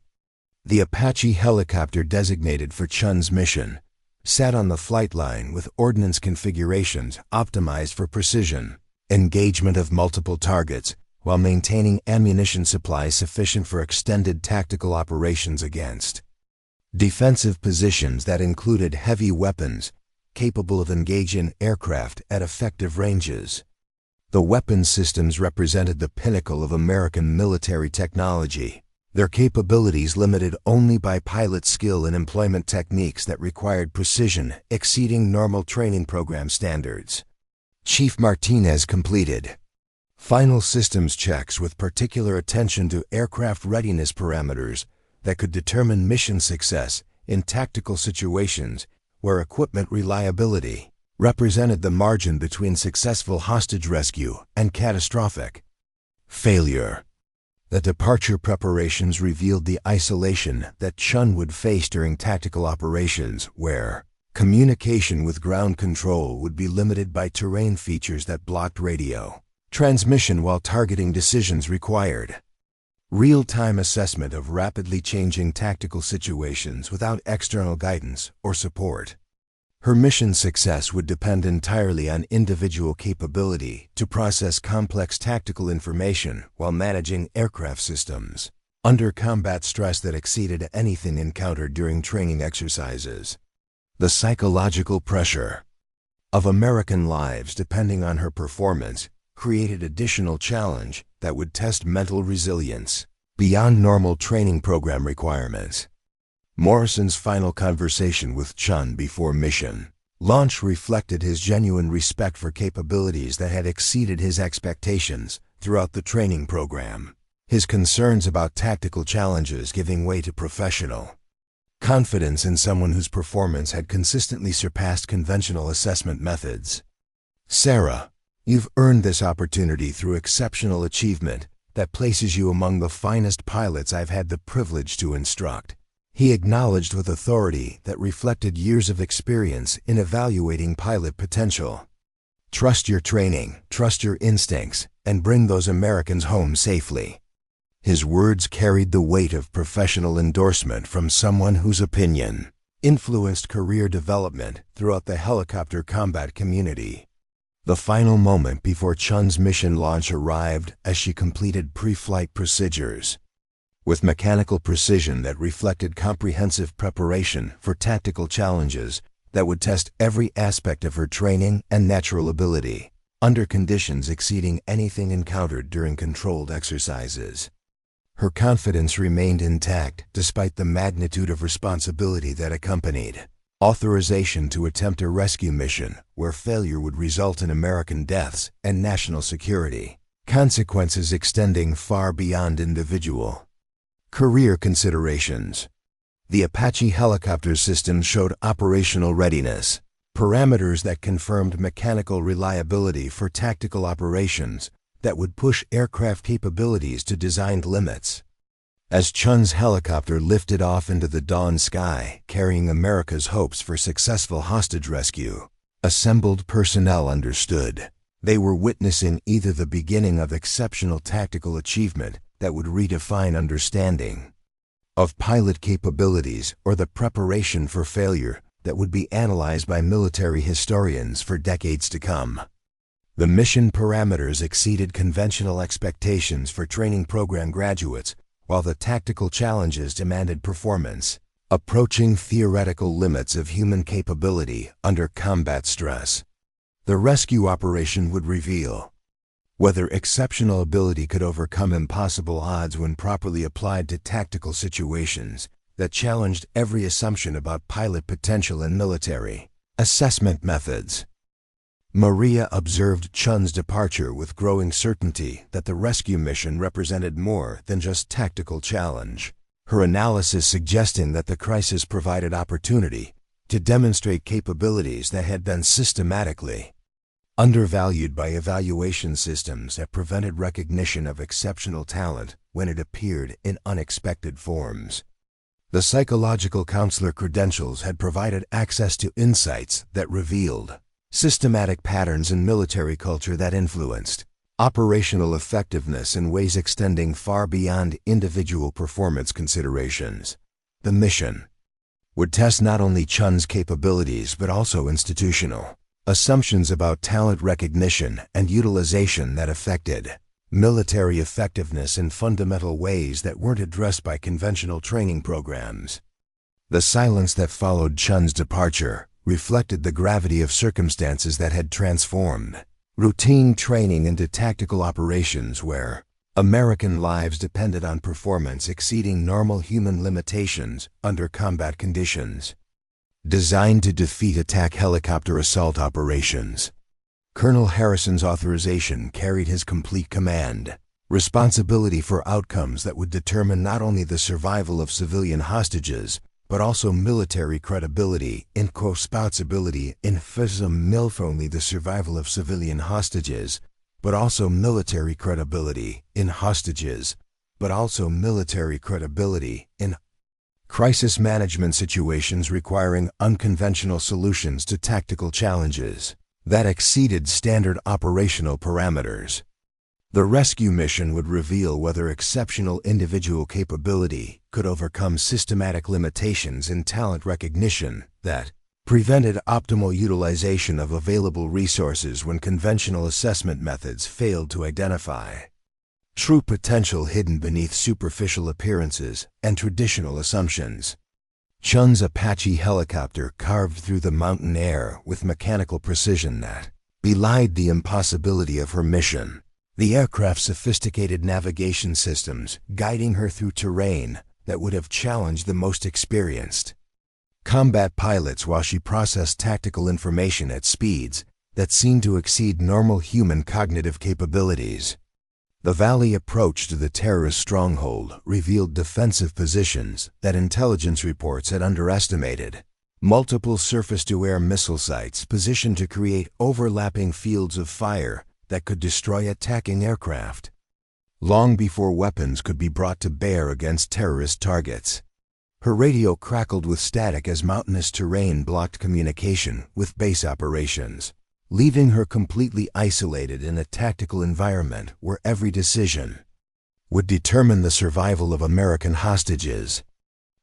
A: The Apache helicopter designated for Chun's mission sat on the flight line with ordnance configurations optimized for precision, engagement of multiple targets, while maintaining ammunition supply sufficient for extended tactical operations against defensive positions that included heavy weapons capable of engaging aircraft at effective ranges. The weapons systems represented the pinnacle of American military technology, their capabilities limited only by pilot skill and employment techniques that required precision exceeding normal training program standards. Chief Martinez completed final systems checks with particular attention to aircraft readiness parameters that could determine mission success in tactical situations where equipment reliability represented the margin between successful hostage rescue and catastrophic failure. The departure preparations revealed the isolation that Chun would face during tactical operations where communication with ground control would be limited by terrain features that blocked radio transmission while targeting decisions required real-time assessment of rapidly changing tactical situations without external guidance or support. Her mission success would depend entirely on individual capability to process complex tactical information while managing aircraft systems under combat stress that exceeded anything encountered during training exercises. The psychological pressure of American lives depending on her performance created additional challenge that would test mental resilience beyond normal training program requirements. Morrison's final conversation with Chun before mission launch reflected his genuine respect for capabilities that had exceeded his expectations throughout the training program, his concerns about tactical challenges giving way to professional confidence in someone whose performance had consistently surpassed conventional assessment methods. "Sarah, you've earned this opportunity through exceptional achievement that places you among the finest pilots I've had the privilege to instruct," he acknowledged with authority that reflected years of experience in evaluating pilot potential. "Trust your training, trust your instincts, and bring those Americans home safely." His words carried the weight of professional endorsement from someone whose opinion influenced career development throughout the helicopter combat community. The final moment before Chun's mission launch arrived as she completed pre-flight procedures with mechanical precision that reflected comprehensive preparation for tactical challenges that would test every aspect of her training and natural ability under conditions exceeding anything encountered during controlled exercises. Her confidence remained intact despite the magnitude of responsibility that accompanied authorization to attempt a rescue mission where failure would result in American deaths and national security, consequences extending far beyond individual career considerations. The Apache helicopter system showed operational readiness parameters that confirmed mechanical reliability for tactical operations that would push aircraft capabilities to designed limits. As Chun's helicopter lifted off into the dawn sky, carrying America's hopes for successful hostage rescue, assembled personnel understood they were witnessing either the beginning of exceptional tactical achievement that would redefine understanding of pilot capabilities or the preparation for failure that would be analyzed by military historians for decades to come. The mission parameters exceeded conventional expectations for training program graduates, while the tactical challenges demanded performance, approaching theoretical limits of human capability under combat stress. The rescue operation would reveal whether exceptional ability could overcome impossible odds when properly applied to tactical situations that challenged every assumption about pilot potential and military assessment methods. Maria observed Chun's departure with growing certainty that the rescue mission represented more than just tactical challenge, her analysis suggesting that the crisis provided opportunity to demonstrate capabilities that had been systematically undervalued by evaluation systems that prevented recognition of exceptional talent when it appeared in unexpected forms. The psychological counselor credentials had provided access to insights that revealed systematic patterns in military culture that influenced operational effectiveness in ways extending far beyond individual performance considerations. The mission would test not only Chun's capabilities but also institutional assumptions about talent recognition and utilization that affected military effectiveness in fundamental ways that weren't addressed by conventional training programs. The silence that followed Chun's departure reflected the gravity of circumstances that had transformed routine training into tactical operations where American lives depended on performance exceeding normal human limitations under combat conditions. Designed to defeat attack helicopter assault operations, Colonel Harrison's authorization carried his complete command, responsibility for outcomes that would determine not only the survival of civilian hostages, but also military credibility in co-responsibility in not only the survival of civilian hostages, but also military credibility in hostages, but also military credibility in crisis management situations requiring unconventional solutions to tactical challenges that exceeded standard operational parameters. The rescue mission would reveal whether exceptional individual capability could overcome systematic limitations in talent recognition that prevented optimal utilization of available resources when conventional assessment methods failed to identify true potential hidden beneath superficial appearances and traditional assumptions. Chun's Apache helicopter carved through the mountain air with mechanical precision that belied the impossibility of her mission. The aircraft's sophisticated navigation systems guiding her through terrain that would have challenged the most experienced combat pilots while she processed tactical information at speeds that seemed to exceed normal human cognitive capabilities. The valley approach to the terrorist stronghold revealed defensive positions that intelligence reports had underestimated. Multiple surface-to-air missile sites positioned to create overlapping fields of fire that could destroy attacking aircraft long before weapons could be brought to bear against terrorist targets. Her radio crackled with static as mountainous terrain blocked communication with base operations, leaving her completely isolated in a tactical environment where every decision would determine the survival of American hostages.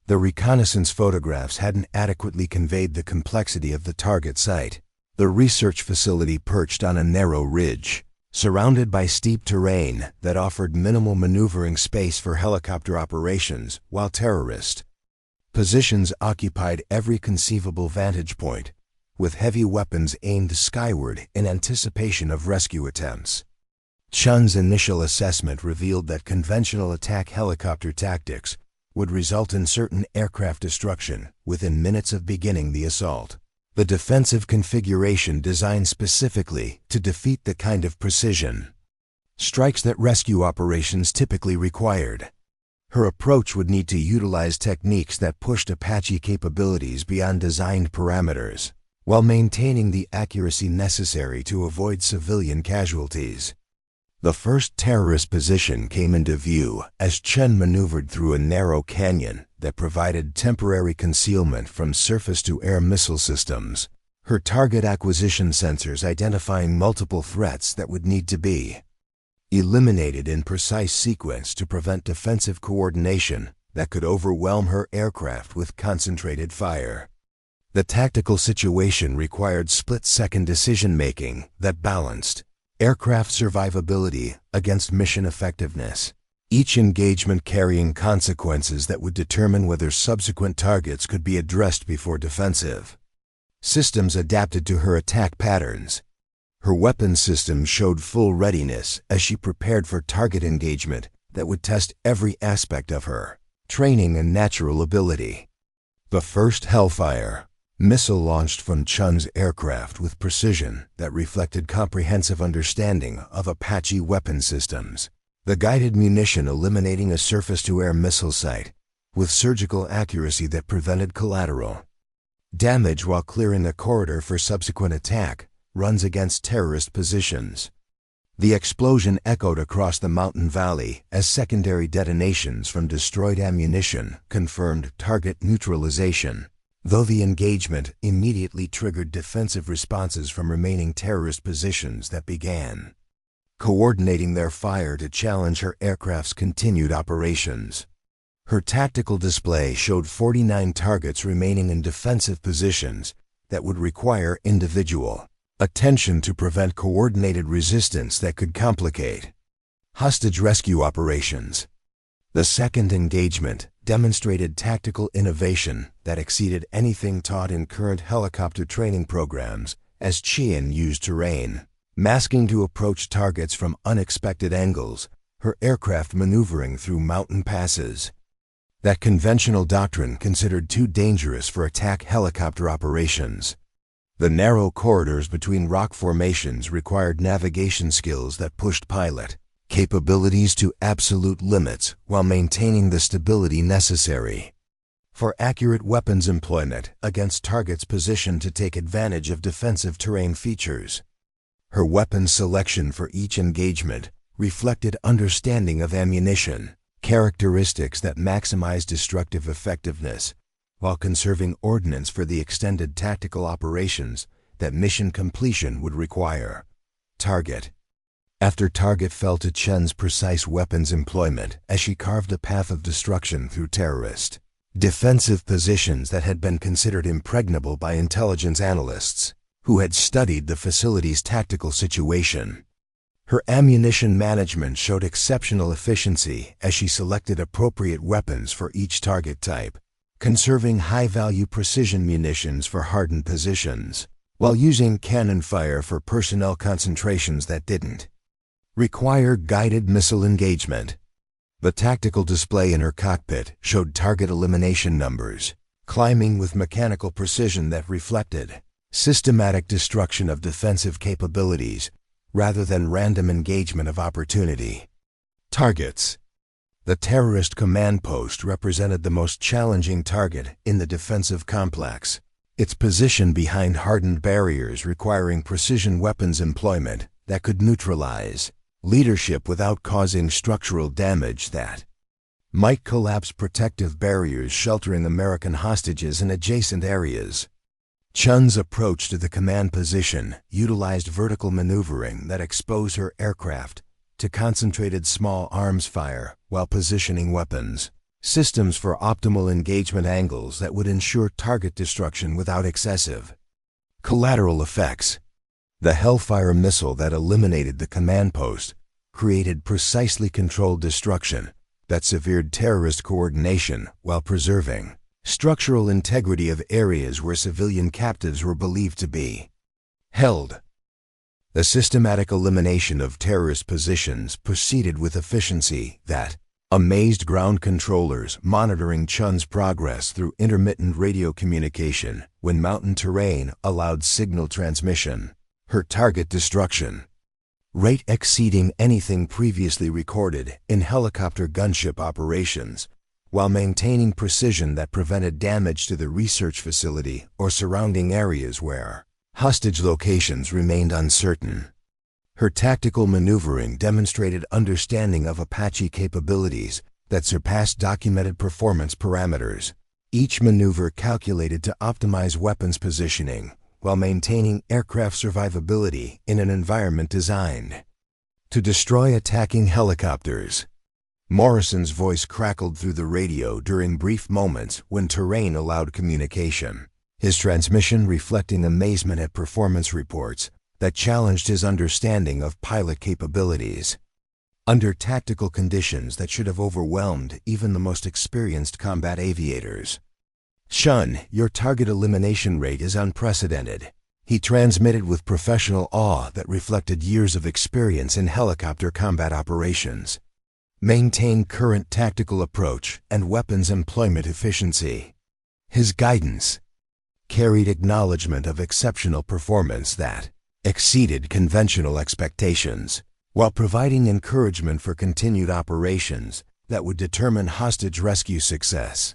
A: The reconnaissance photographs hadn't adequately conveyed the complexity of the target site. The research facility perched on a narrow ridge, surrounded by steep terrain that offered minimal maneuvering space for helicopter operations, while terrorist positions occupied every conceivable vantage point, with heavy weapons aimed skyward in anticipation of rescue attempts. Chun's initial assessment revealed that conventional attack helicopter tactics would result in certain aircraft destruction within minutes of beginning the assault. The defensive configuration designed specifically to defeat the kind of precision strikes that rescue operations typically required. Her approach would need to utilize techniques that pushed Apache capabilities beyond designed parameters. while maintaining the accuracy necessary to avoid civilian casualties. The first terrorist position came into view as Chen maneuvered through a narrow canyon that provided temporary concealment from surface-to-air missile systems, her target acquisition sensors identifying multiple threats that would need to be eliminated in precise sequence to prevent defensive coordination that could overwhelm her aircraft with concentrated fire. The tactical situation required split-second decision-making that balanced aircraft survivability against mission effectiveness, each engagement carrying consequences that would determine whether subsequent targets could be addressed before defensive systems adapted to her attack patterns. Her weapons system showed full readiness as she prepared for target engagement that would test every aspect of her training and natural ability. The first Hellfire missile launched from Chen's aircraft with precision that reflected comprehensive understanding of Apache weapon systems, the guided munition eliminating a surface-to-air missile site with surgical accuracy that prevented collateral damage while clearing a corridor for subsequent attack runs against terrorist positions. The explosion echoed across the mountain valley as secondary detonations from destroyed ammunition confirmed target neutralization, though the engagement immediately triggered defensive responses from remaining terrorist positions that began coordinating their fire to challenge her aircraft's continued operations. Her tactical display showed 49 targets remaining in defensive positions that would require individual attention to prevent coordinated resistance that could complicate hostage rescue operations. The second engagement demonstrated tactical innovation that exceeded anything taught in current helicopter training programs as Qian used terrain masking to approach targets from unexpected angles, her aircraft maneuvering through mountain passes that conventional doctrine considered too dangerous for attack helicopter operations. The narrow corridors between rock formations required navigation skills that pushed pilot capabilities to absolute limits while maintaining the stability necessary for accurate weapons employment against targets positioned to take advantage of defensive terrain features. Her weapon selection for each engagement reflected understanding of ammunition, characteristics that maximize destructive effectiveness while conserving ordnance for the extended tactical operations that mission completion would require. Target after target fell to Chen's precise weapons employment as she carved a path of destruction through terrorist defensive positions that had been considered impregnable by intelligence analysts who had studied the facility's tactical situation. Her ammunition management showed exceptional efficiency as she selected appropriate weapons for each target type, conserving high-value precision munitions for hardened positions, while using cannon fire for personnel concentrations that didn't require guided missile engagement. The tactical display in her cockpit showed target elimination numbers, climbing with mechanical precision that reflected systematic destruction of defensive capabilities rather than random engagement of opportunity. Targets. The terrorist command post represented the most challenging target in the defensive complex, its position behind hardened barriers requiring precision weapons employment that could neutralize leadership without causing structural damage that might collapse protective barriers sheltering American hostages in adjacent areas. Chen's approach to the command position utilized vertical maneuvering that exposed her aircraft to concentrated small arms fire while positioning weapons systems for optimal engagement angles that would ensure target destruction without excessive collateral effects. The Hellfire missile that eliminated the command post created precisely controlled destruction that severed terrorist coordination while preserving structural integrity of areas where civilian captives were believed to be held. The systematic elimination of terrorist positions proceeded with efficiency that amazed ground controllers monitoring Chen's progress through intermittent radio communication when mountain terrain allowed signal transmission. Her target destruction rate exceeding anything previously recorded in helicopter gunship operations while maintaining precision that prevented damage to the research facility or surrounding areas where hostage locations remained uncertain. Her tactical maneuvering demonstrated understanding of Apache capabilities that surpassed documented performance parameters. Each maneuver calculated to optimize weapons positioning while maintaining aircraft survivability in an environment designed to destroy attacking helicopters. Morrison's voice crackled through the radio during brief moments when terrain allowed communication, his transmission reflecting amazement at performance reports that challenged his understanding of pilot capabilities. Under tactical conditions that should have overwhelmed even the most experienced combat aviators. "Shun, your target elimination rate is unprecedented," he transmitted with professional awe that reflected years of experience in helicopter combat operations. "Maintain current tactical approach and weapons employment efficiency." His guidance carried acknowledgement of exceptional performance that exceeded conventional expectations, while providing encouragement for continued operations that would determine hostage rescue success.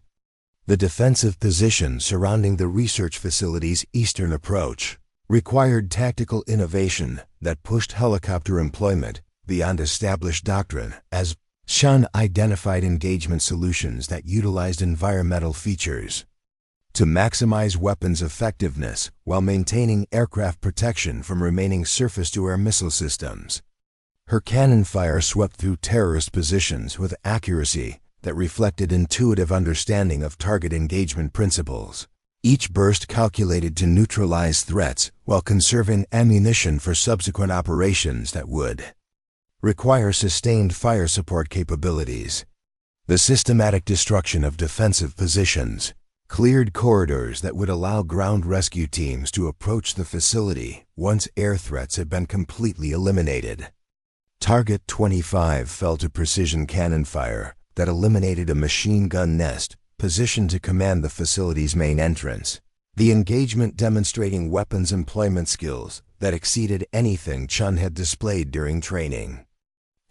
A: The defensive position surrounding the research facility's eastern approach required tactical innovation that pushed helicopter employment beyond established doctrine as Shun identified engagement solutions that utilized environmental features to maximize weapons effectiveness while maintaining aircraft protection from remaining surface-to-air missile systems. Her cannon fire swept through terrorist positions with accuracy that reflected intuitive understanding of target engagement principles. Each burst calculated to neutralize threats while conserving ammunition for subsequent operations that would require sustained fire support capabilities. The systematic destruction of defensive positions cleared corridors that would allow ground rescue teams to approach the facility once air threats had been completely eliminated. Target 25 fell to precision cannon fire that eliminated a machine gun nest positioned to command the facility's main entrance, the engagement demonstrating weapons employment skills that exceeded anything Chun had displayed during training.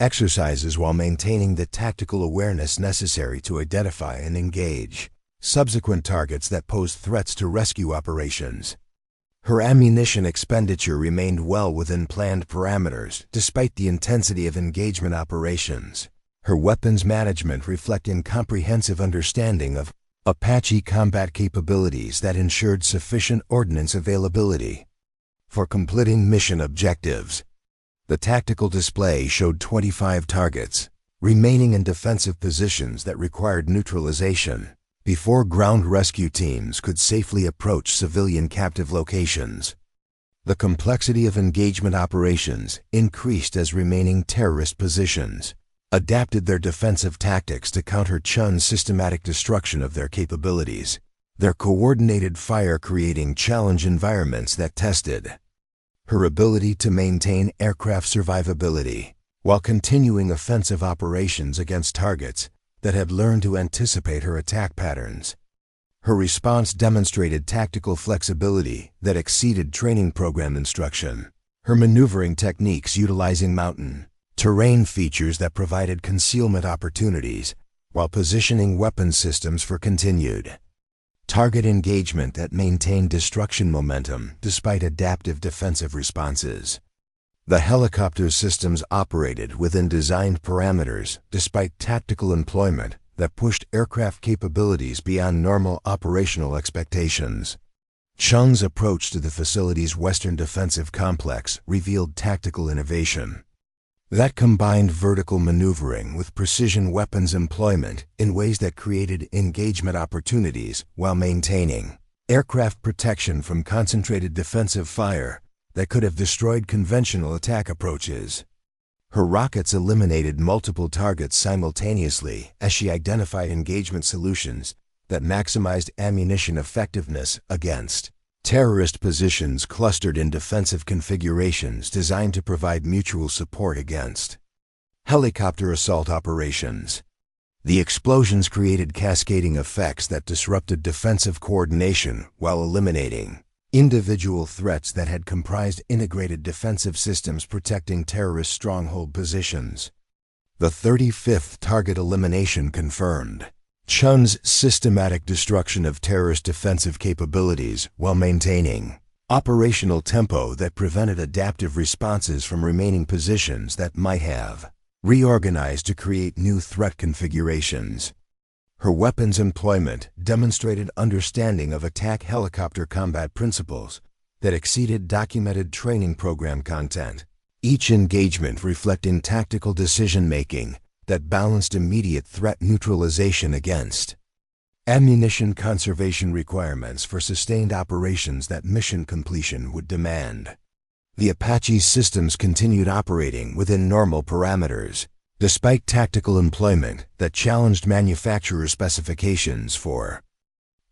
A: Exercises while maintaining the tactical awareness necessary to identify and engage subsequent targets that posed threats to rescue operations. Her ammunition expenditure remained well within planned parameters despite the intensity of engagement operations. Her weapons management reflected comprehensive understanding of Apache combat capabilities that ensured sufficient ordnance availability for completing mission objectives. The tactical display showed 25 targets remaining in defensive positions that required neutralization before ground rescue teams could safely approach civilian captive locations. The complexity of engagement operations increased as remaining terrorist positions adapted their defensive tactics to counter Chun's systematic destruction of their capabilities, their coordinated fire creating challenge environments that tested her ability to maintain aircraft survivability while continuing offensive operations against targets that had learned to anticipate her attack patterns. Her response demonstrated tactical flexibility that exceeded training program instruction, her maneuvering techniques utilizing mountain terrain features that provided concealment opportunities while positioning weapon systems for continued target engagement that maintained destruction momentum despite adaptive defensive responses. The helicopter systems operated within designed parameters despite tactical employment that pushed aircraft capabilities beyond normal operational expectations. Chung's approach to the facility's western defensive complex revealed tactical innovation that combined vertical maneuvering with precision weapons employment in ways that created engagement opportunities while maintaining aircraft protection from concentrated defensive fire that could have destroyed conventional attack approaches. Her rockets eliminated multiple targets simultaneously as she identified engagement solutions that maximized ammunition effectiveness against terrorist positions clustered in defensive configurations designed to provide mutual support against helicopter assault operations. The explosions created cascading effects that disrupted defensive coordination while eliminating individual threats that had comprised integrated defensive systems protecting terrorist stronghold positions. The 35th target elimination confirmed Chun's systematic destruction of terrorist defensive capabilities while maintaining operational tempo that prevented adaptive responses from remaining positions that might have reorganized to create new threat configurations. Her weapons employment demonstrated understanding of attack helicopter combat principles that exceeded documented training program content, each engagement reflecting tactical decision-making that balanced immediate threat neutralization against ammunition conservation requirements for sustained operations that mission completion would demand. The Apache systems continued operating within normal parameters, despite tactical employment that challenged manufacturer specifications for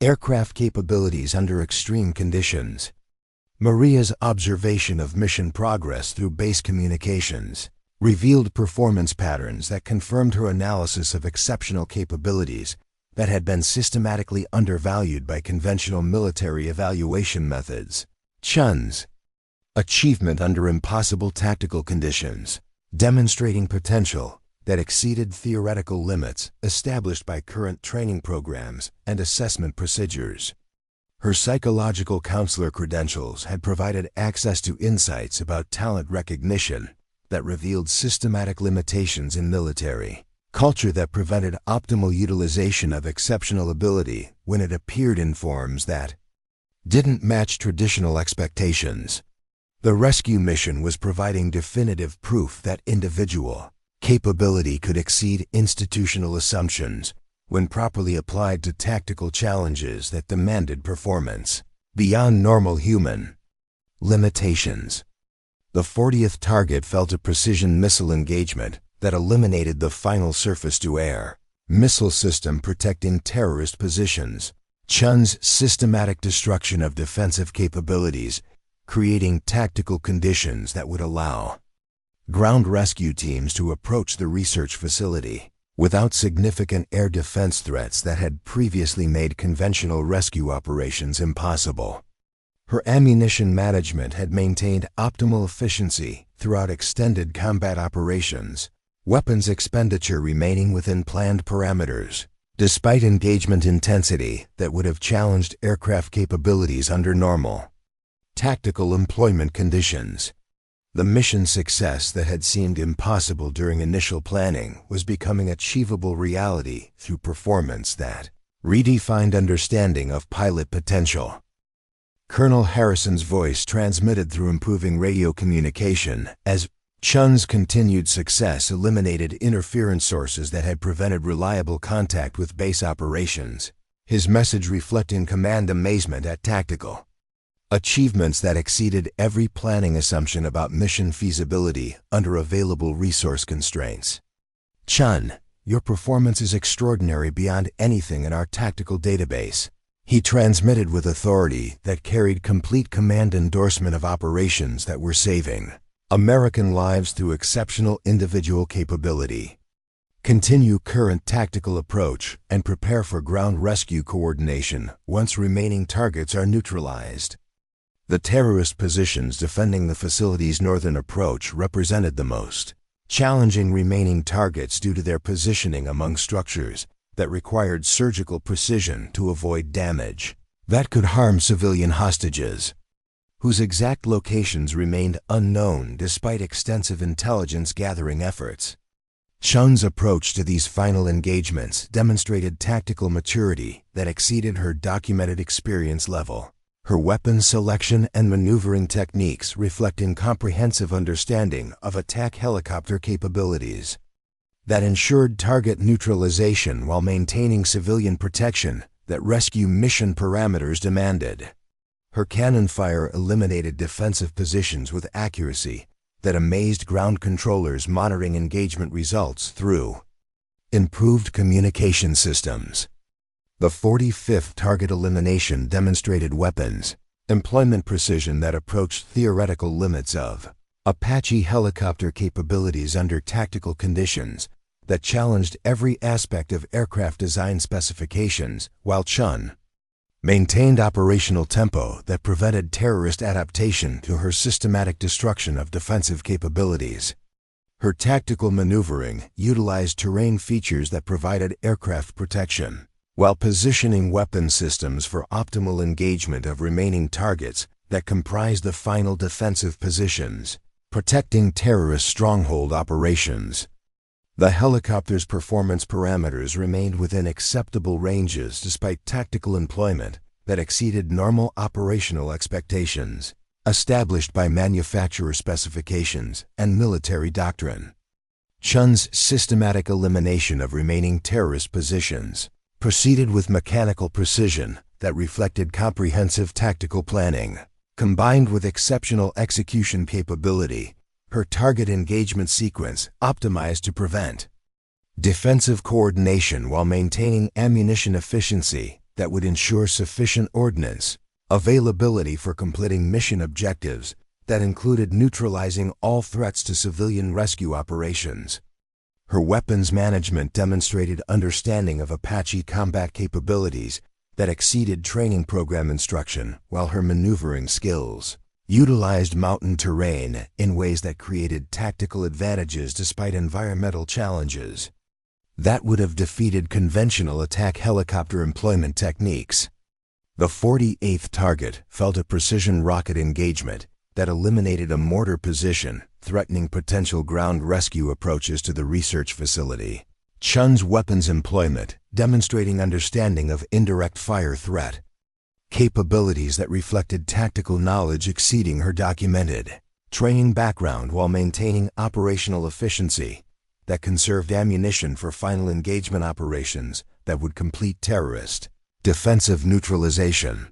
A: aircraft capabilities under extreme conditions. Maria's observation of mission progress through base communications revealed performance patterns that confirmed her analysis of exceptional capabilities that had been systematically undervalued by conventional military evaluation methods. Chun's achievement under impossible tactical conditions, demonstrating potential that exceeded theoretical limits established by current training programs and assessment procedures. Her psychological counselor credentials had provided access to insights about talent recognition that revealed systematic limitations in military culture that prevented optimal utilization of exceptional ability when it appeared in forms that didn't match traditional expectations. The rescue mission was providing definitive proof that individual capability could exceed institutional assumptions when properly applied to tactical challenges that demanded performance beyond normal human limitations. The 40th target felt a precision missile engagement that eliminated the final surface-to-air missile system protecting terrorist positions. Chun's systematic destruction of defensive capabilities, creating tactical conditions that would allow ground rescue teams to approach the research facility without significant air defense threats that had previously made conventional rescue operations impossible. Her ammunition management had maintained optimal efficiency throughout extended combat operations, weapons expenditure remaining within planned parameters, despite engagement intensity that would have challenged aircraft capabilities under normal tactical employment conditions. The mission success that had seemed impossible during initial planning was becoming achievable reality through performance that redefined understanding of pilot potential. Colonel Harrison's voice transmitted through improving radio communication as Chun's continued success eliminated interference sources that had prevented reliable contact with base operations, his message reflecting command amazement at tactical achievements that exceeded every planning assumption about mission feasibility under available resource constraints. Chun, your performance is extraordinary beyond anything in our tactical database. He transmitted with authority that carried complete command endorsement of operations that were saving American lives through exceptional individual capability. Continue current tactical approach and prepare for ground rescue coordination once remaining targets are neutralized. The terrorist positions defending the facility's northern approach represented the most challenging remaining targets due to their positioning among structures that required surgical precision to avoid damage that could harm civilian hostages, whose exact locations remained unknown despite extensive intelligence gathering efforts. Chun's approach to these final engagements demonstrated tactical maturity that exceeded her documented experience level, her weapon selection and maneuvering techniques reflecting comprehensive understanding of attack helicopter capabilities that ensured target neutralization while maintaining civilian protection that rescue mission parameters demanded. Her cannon fire eliminated defensive positions with accuracy that amazed ground controllers monitoring engagement results through improved communication systems. The 45th target elimination demonstrated weapons employment precision that approached theoretical limits of Apache helicopter capabilities under tactical conditions that challenged every aspect of aircraft design specifications, while Chun maintained operational tempo that prevented terrorist adaptation to her systematic destruction of defensive capabilities. Her tactical maneuvering utilized terrain features that provided aircraft protection, while positioning weapon systems for optimal engagement of remaining targets that comprised the final defensive positions, protecting terrorist stronghold operations. The helicopter's performance parameters remained within acceptable ranges despite tactical employment that exceeded normal operational expectations, established by manufacturer specifications and military doctrine. Chun's systematic elimination of remaining terrorist positions proceeded with mechanical precision that reflected comprehensive tactical planning. Combined with exceptional execution capability, her target engagement sequence optimized to prevent defensive coordination while maintaining ammunition efficiency that would ensure sufficient ordnance availability for completing mission objectives that included neutralizing all threats to civilian rescue operations. Her weapons management demonstrated understanding of Apache combat capabilities that exceeded training program instruction, while her maneuvering skills utilized mountain terrain in ways that created tactical advantages despite environmental challenges that would have defeated conventional attack helicopter employment techniques. The 48th target felt a precision rocket engagement that eliminated a mortar position, threatening potential ground rescue approaches to the research facility. Chun's weapons employment demonstrating understanding of indirect fire threat, capabilities that reflected tactical knowledge exceeding her documented training background while maintaining operational efficiency that conserved ammunition for final engagement operations that would complete terrorist defensive neutralization.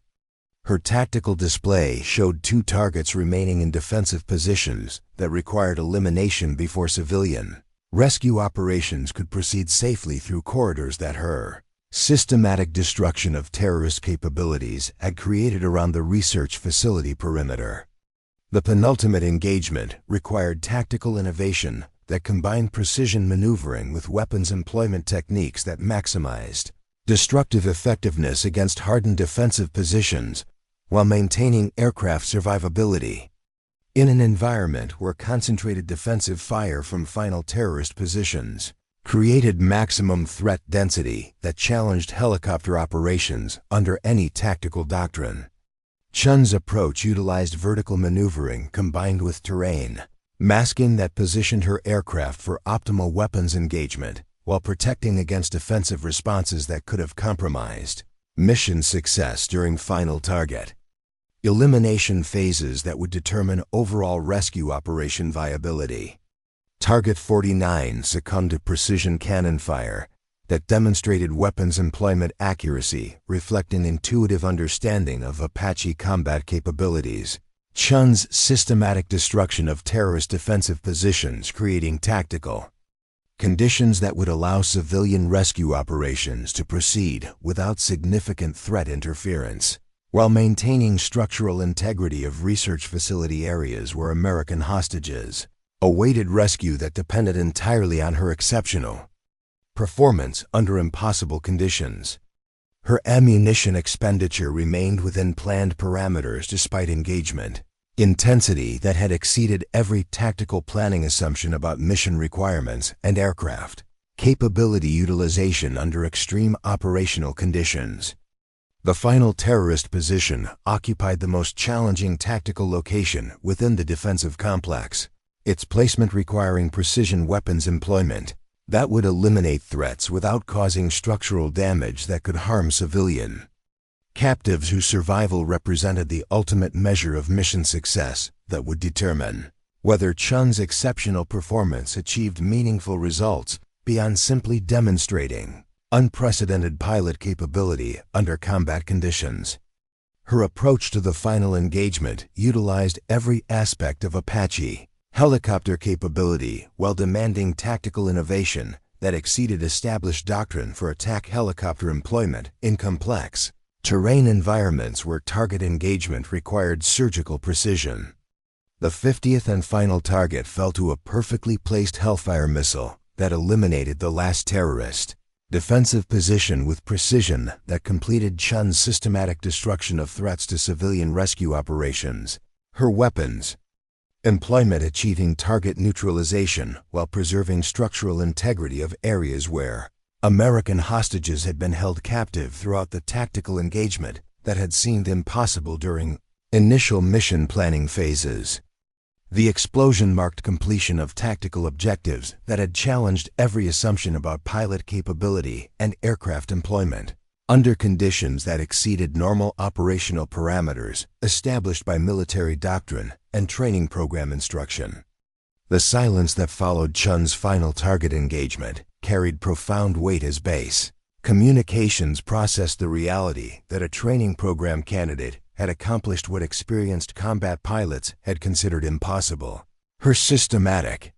A: Her tactical display showed 2 targets remaining in defensive positions that required elimination before civilian rescue operations could proceed safely through corridors that her systematic destruction of terrorist capabilities had created around the research facility perimeter. The penultimate engagement required tactical innovation that combined precision maneuvering with weapons employment techniques that maximized destructive effectiveness against hardened defensive positions while maintaining aircraft survivability. In an environment where concentrated defensive fire from final terrorist positions created maximum threat density that challenged helicopter operations under any tactical doctrine. Chun's approach utilized vertical maneuvering combined with terrain masking that positioned her aircraft for optimal weapons engagement while protecting against defensive responses that could have compromised mission success during final target elimination phases that would determine overall rescue operation viability. Target 49 succumbed to precision cannon fire that demonstrated weapons employment accuracy, reflecting intuitive understanding of Apache combat capabilities. Chun's systematic destruction of terrorist defensive positions, creating tactical conditions that would allow civilian rescue operations to proceed without significant threat interference, while maintaining structural integrity of research facility areas where American hostages awaited rescue that depended entirely on her exceptional performance under impossible conditions. Her ammunition expenditure remained within planned parameters despite engagement intensity that had exceeded every tactical planning assumption about mission requirements and aircraft capability utilization under extreme operational conditions. The final terrorist position occupied the most challenging tactical location within the defensive complex, its placement requiring precision weapons employment that would eliminate threats without causing structural damage that could harm civilian captives whose survival represented the ultimate measure of mission success that would determine whether Chun's exceptional performance achieved meaningful results beyond simply demonstrating unprecedented pilot capability under combat conditions. Her approach to the final engagement utilized every aspect of Apache helicopter capability while demanding tactical innovation that exceeded established doctrine for attack helicopter employment in complex terrain environments where target engagement required surgical precision. The 50th and final target fell to a perfectly placed Hellfire missile that eliminated the last terrorist defensive position with precision that completed Chun's systematic destruction of threats to civilian rescue operations. Her weapons Employment achieving target neutralization while preserving structural integrity of areas where American hostages had been held captive throughout the tactical engagement that had seemed impossible during initial mission planning phases. The explosion marked completion of tactical objectives that had challenged every assumption about pilot capability and aircraft employment, under conditions that exceeded normal operational parameters established by military doctrine and training program instruction. The silence that followed Chun's final target engagement carried profound weight as base. Communications processed the reality that a training program candidate had accomplished what experienced combat pilots had considered impossible. Her systematic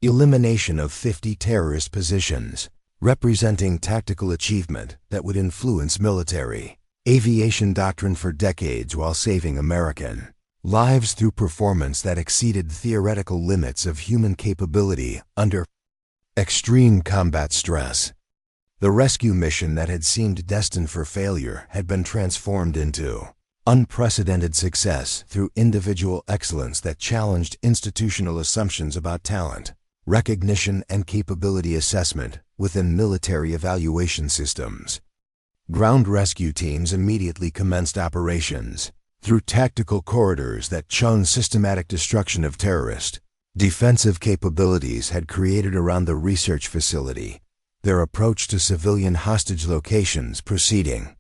A: elimination of 50 terrorist positions, representing tactical achievement that would influence military aviation doctrine for decades while saving American lives through performance that exceeded theoretical limits of human capability under extreme combat stress. The rescue mission that had seemed destined for failure had been transformed into unprecedented success through individual excellence that challenged institutional assumptions about talent, recognition, and capability assessment within military evaluation systems. Ground rescue teams immediately commenced operations through tactical corridors that Chun's systematic destruction of terrorist defensive capabilities had created around the research facility, their approach to civilian hostage locations proceeding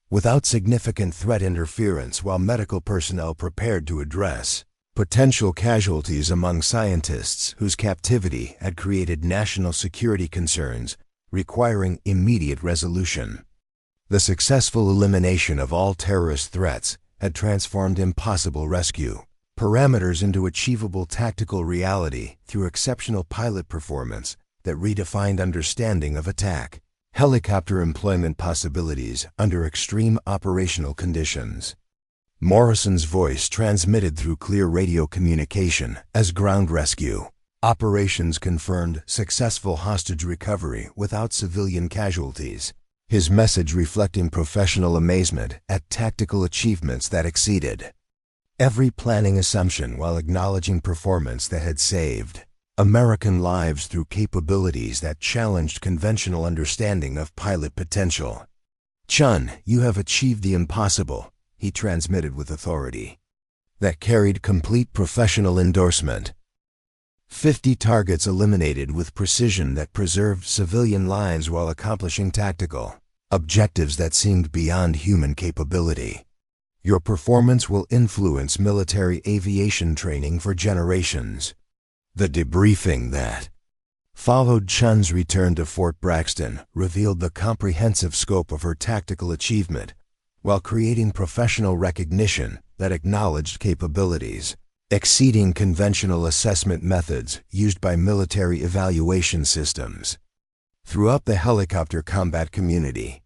A: without significant threat interference while medical personnel prepared to address potential casualties among scientists whose captivity had created national security concerns requiring immediate resolution. The successful elimination of all terrorist threats had transformed impossible rescue parameters into achievable tactical reality through exceptional pilot performance that redefined understanding of attack helicopter employment possibilities under extreme operational conditions. Morrison's voice transmitted through clear radio communication as ground rescue operations confirmed successful hostage recovery without civilian casualties, his message reflecting professional amazement at tactical achievements that exceeded every planning assumption while acknowledging performance that had saved American lives through capabilities that challenged conventional understanding of pilot potential. "Chun, you have achieved the impossible," he transmitted with authority that carried complete professional endorsement. 50 targets eliminated with precision that preserved civilian lives while accomplishing tactical objectives that seemed beyond human capability. Your performance will influence military aviation training for generations. The debriefing that followed Chun's return to Fort Braxton revealed the comprehensive scope of her tactical achievement while creating professional recognition that acknowledged capabilities exceeding conventional assessment methods used by military evaluation systems. Throughout the helicopter combat community,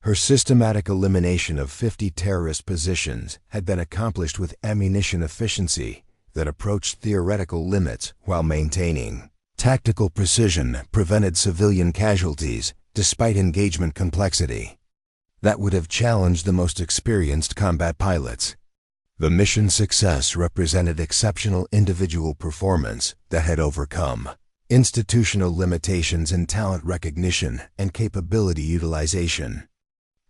A: her systematic elimination of 50 terrorist positions had been accomplished with ammunition efficiency that approached theoretical limits while maintaining tactical precision, prevented civilian casualties despite engagement complexity that would have challenged the most experienced combat pilots. The mission's success represented exceptional individual performance that had overcome institutional limitations in talent recognition and capability utilization.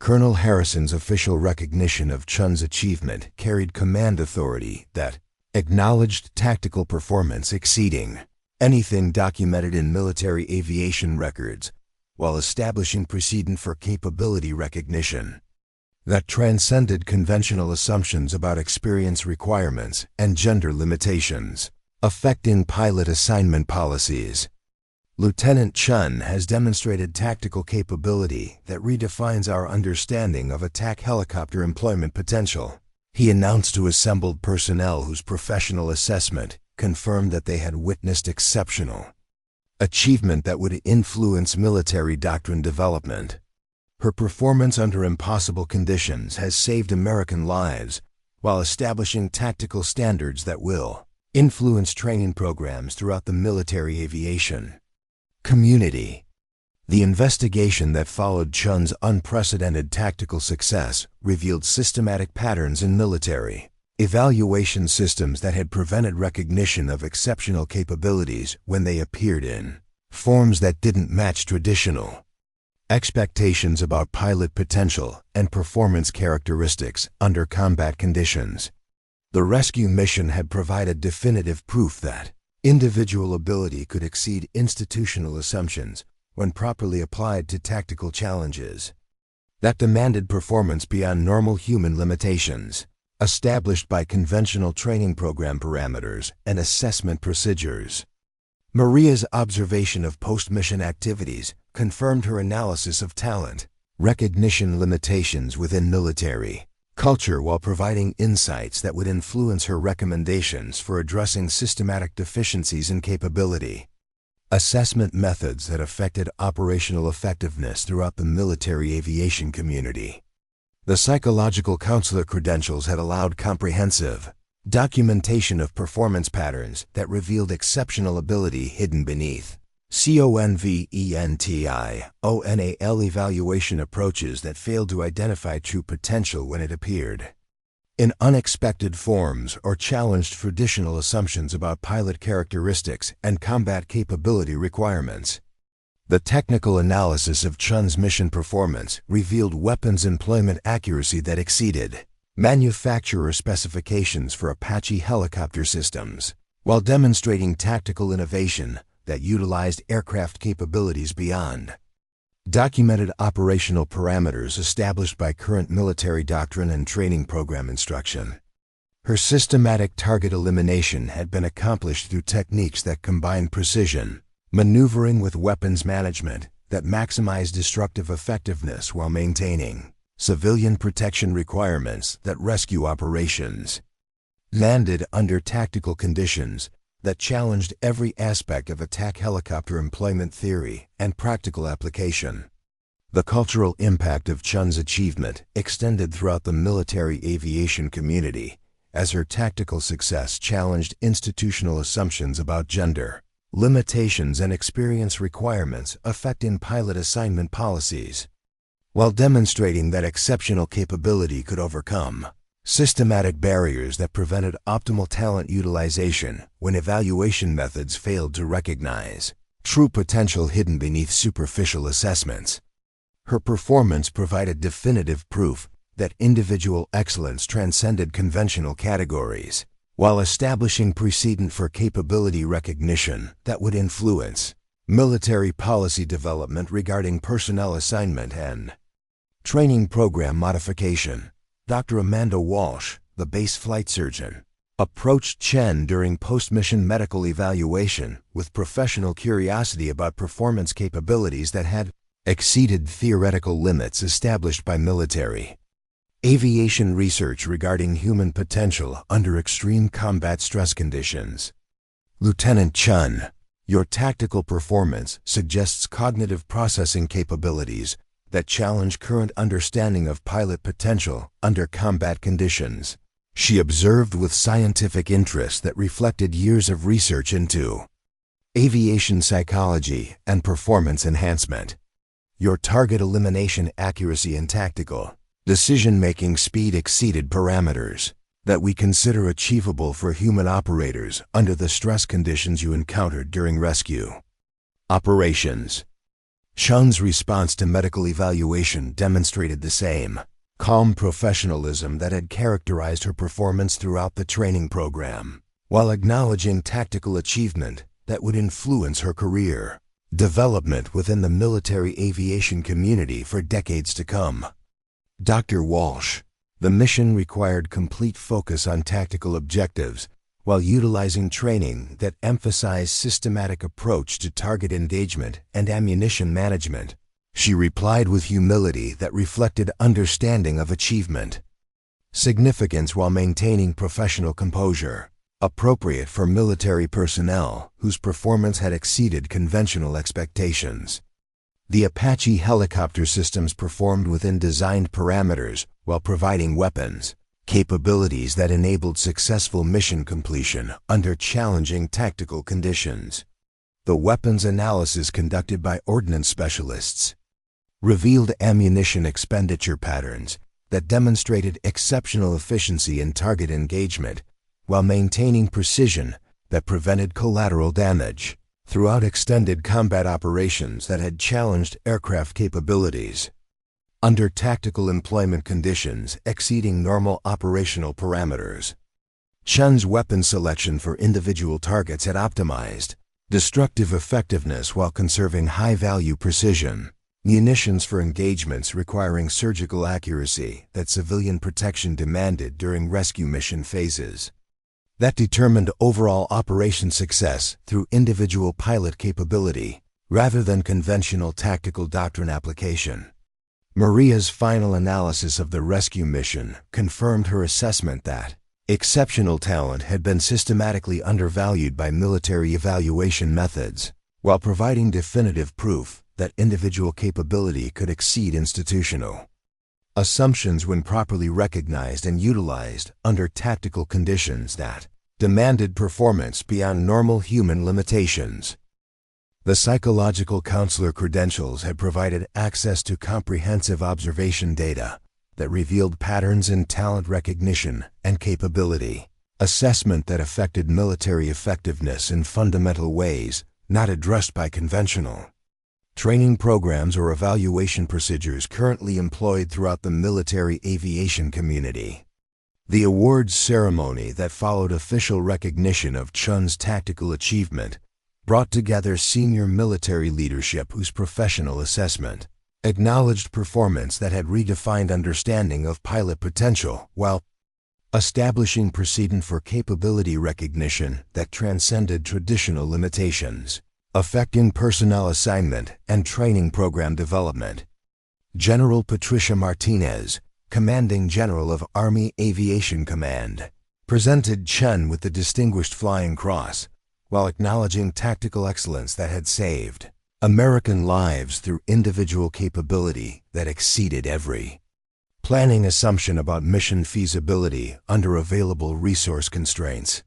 A: Colonel Harrison's official recognition of Chun's achievement carried command authority that acknowledged tactical performance exceeding anything documented in military aviation records, while establishing precedent for capability recognition that transcended conventional assumptions about experience requirements and gender limitations affecting pilot assignment policies. Lieutenant Chun has demonstrated tactical capability that redefines our understanding of attack helicopter employment potential, he announced to assembled personnel whose professional assessment confirmed that they had witnessed exceptional achievement that would influence military doctrine development. Her performance under impossible conditions has saved American lives while establishing tactical standards that will influence training programs throughout the military aviation community. The investigation that followed Chun's unprecedented tactical success revealed systematic patterns in military Evaluation systems that had prevented recognition of exceptional capabilities when they appeared in forms that didn't match traditional expectations about pilot potential and performance characteristics under combat conditions. The rescue mission had provided definitive proof that individual ability could exceed institutional assumptions when properly applied to tactical challenges that demanded performance beyond normal human limitations, established by conventional training program parameters and assessment procedures. Maria's observation of post-mission activities confirmed her analysis of talent recognition limitations within military culture while providing insights that would influence her recommendations for addressing systematic deficiencies in capability. Assessment methods that affected operational effectiveness throughout the military aviation community. The psychological counselor credentials had allowed comprehensive documentation of performance patterns that revealed exceptional ability hidden beneath CONVENTIONAL evaluation approaches that failed to identify true potential when it appeared in unexpected forms or challenged traditional assumptions about pilot characteristics and combat capability requirements. The technical analysis of Chun's mission performance revealed weapons employment accuracy that exceeded manufacturer specifications for Apache helicopter systems, while demonstrating tactical innovation that utilized aircraft capabilities beyond documented operational parameters established by current military doctrine and training program instruction. Her systematic target elimination had been accomplished through techniques that combined precision maneuvering with weapons management that maximize destructive effectiveness while maintaining civilian protection requirements that rescue operations landed under tactical conditions that challenged every aspect of attack helicopter employment theory and practical application. The cultural impact of Chun's achievement extended throughout the military aviation community as her tactical success challenged institutional assumptions about gender, limitations and experience requirements affecting pilot assignment policies, while demonstrating that exceptional capability could overcome systematic barriers that prevented optimal talent utilization when evaluation methods failed to recognize true potential hidden beneath superficial assessments. Her performance provided definitive proof that individual excellence transcended conventional categories, while establishing precedent for capability recognition that would influence military policy development regarding personnel assignment and training program modification. Dr. Amanda Walsh, the base flight surgeon, approached Chen during post-mission medical evaluation with professional curiosity about performance capabilities that had exceeded theoretical limits established by military aviation research regarding human potential under extreme combat stress conditions. Lieutenant Chun, your tactical performance suggests cognitive processing capabilities that challenge current understanding of pilot potential under combat conditions, she observed with scientific interest that reflected years of research into aviation psychology and performance enhancement. Your target elimination accuracy and tactical decision-making speed exceeded parameters that we consider achievable for human operators under the stress conditions you encountered during rescue operations. Chun's response to medical evaluation demonstrated the same calm professionalism that had characterized her performance throughout the training program, while acknowledging tactical achievement that would influence her career development within the military aviation community for decades to come. Dr. Walsh, the mission required complete focus on tactical objectives while utilizing training that emphasized systematic approach to target engagement and ammunition management. She replied with humility that reflected understanding of achievement significance while maintaining professional composure, appropriate for military personnel whose performance had exceeded conventional expectations. The Apache helicopter systems performed within designed parameters while providing weapons capabilities that enabled successful mission completion under challenging tactical conditions. The weapons analysis conducted by ordnance specialists revealed ammunition expenditure patterns that demonstrated exceptional efficiency in target engagement while maintaining precision that prevented collateral damage throughout extended combat operations that had challenged aircraft capabilities. Under tactical employment conditions exceeding normal operational parameters, Chun's weapon selection for individual targets had optimized destructive effectiveness while conserving high-value precision, munitions for engagements requiring surgical accuracy that civilian protection demanded during rescue mission phases. That determined overall operation success through individual pilot capability rather than conventional tactical doctrine application. Maria's final analysis of the rescue mission confirmed her assessment that exceptional talent had been systematically undervalued by military evaluation methods, while providing definitive proof that individual capability could exceed institutional assumptions when properly recognized and utilized under tactical conditions that demanded performance beyond normal human limitations. The psychological counselor credentials had provided access to comprehensive observation data that revealed patterns in talent recognition and capability, assessment that affected military effectiveness in fundamental ways not addressed by conventional training programs or evaluation procedures currently employed throughout the military aviation community. The awards ceremony that followed official recognition of Chun's tactical achievement brought together senior military leadership whose professional assessment acknowledged performance that had redefined understanding of pilot potential while establishing precedent for capability recognition that transcended traditional limitations, affecting personnel assignment and training program development. General Patricia Martinez, Commanding General of Army Aviation Command, presented Chun with the Distinguished Flying Cross while acknowledging tactical excellence that had saved American lives through individual capability that exceeded every planning assumption about mission feasibility under available resource constraints.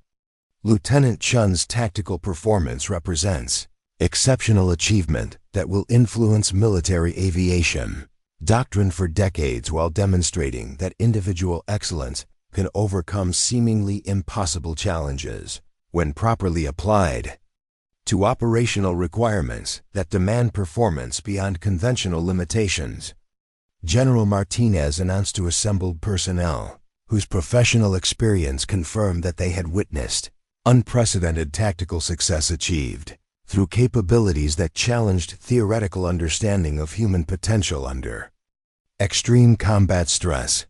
A: Lieutenant Chun's tactical performance represents exceptional achievement that will influence military aviation doctrine for decades while demonstrating that individual excellence can overcome seemingly impossible challenges when properly applied to operational requirements that demand performance beyond conventional limitations. General Martinez announced to assembled personnel, whose professional experience confirmed that they had witnessed unprecedented tactical success achieved through capabilities that challenged theoretical understanding of human potential under extreme combat stress.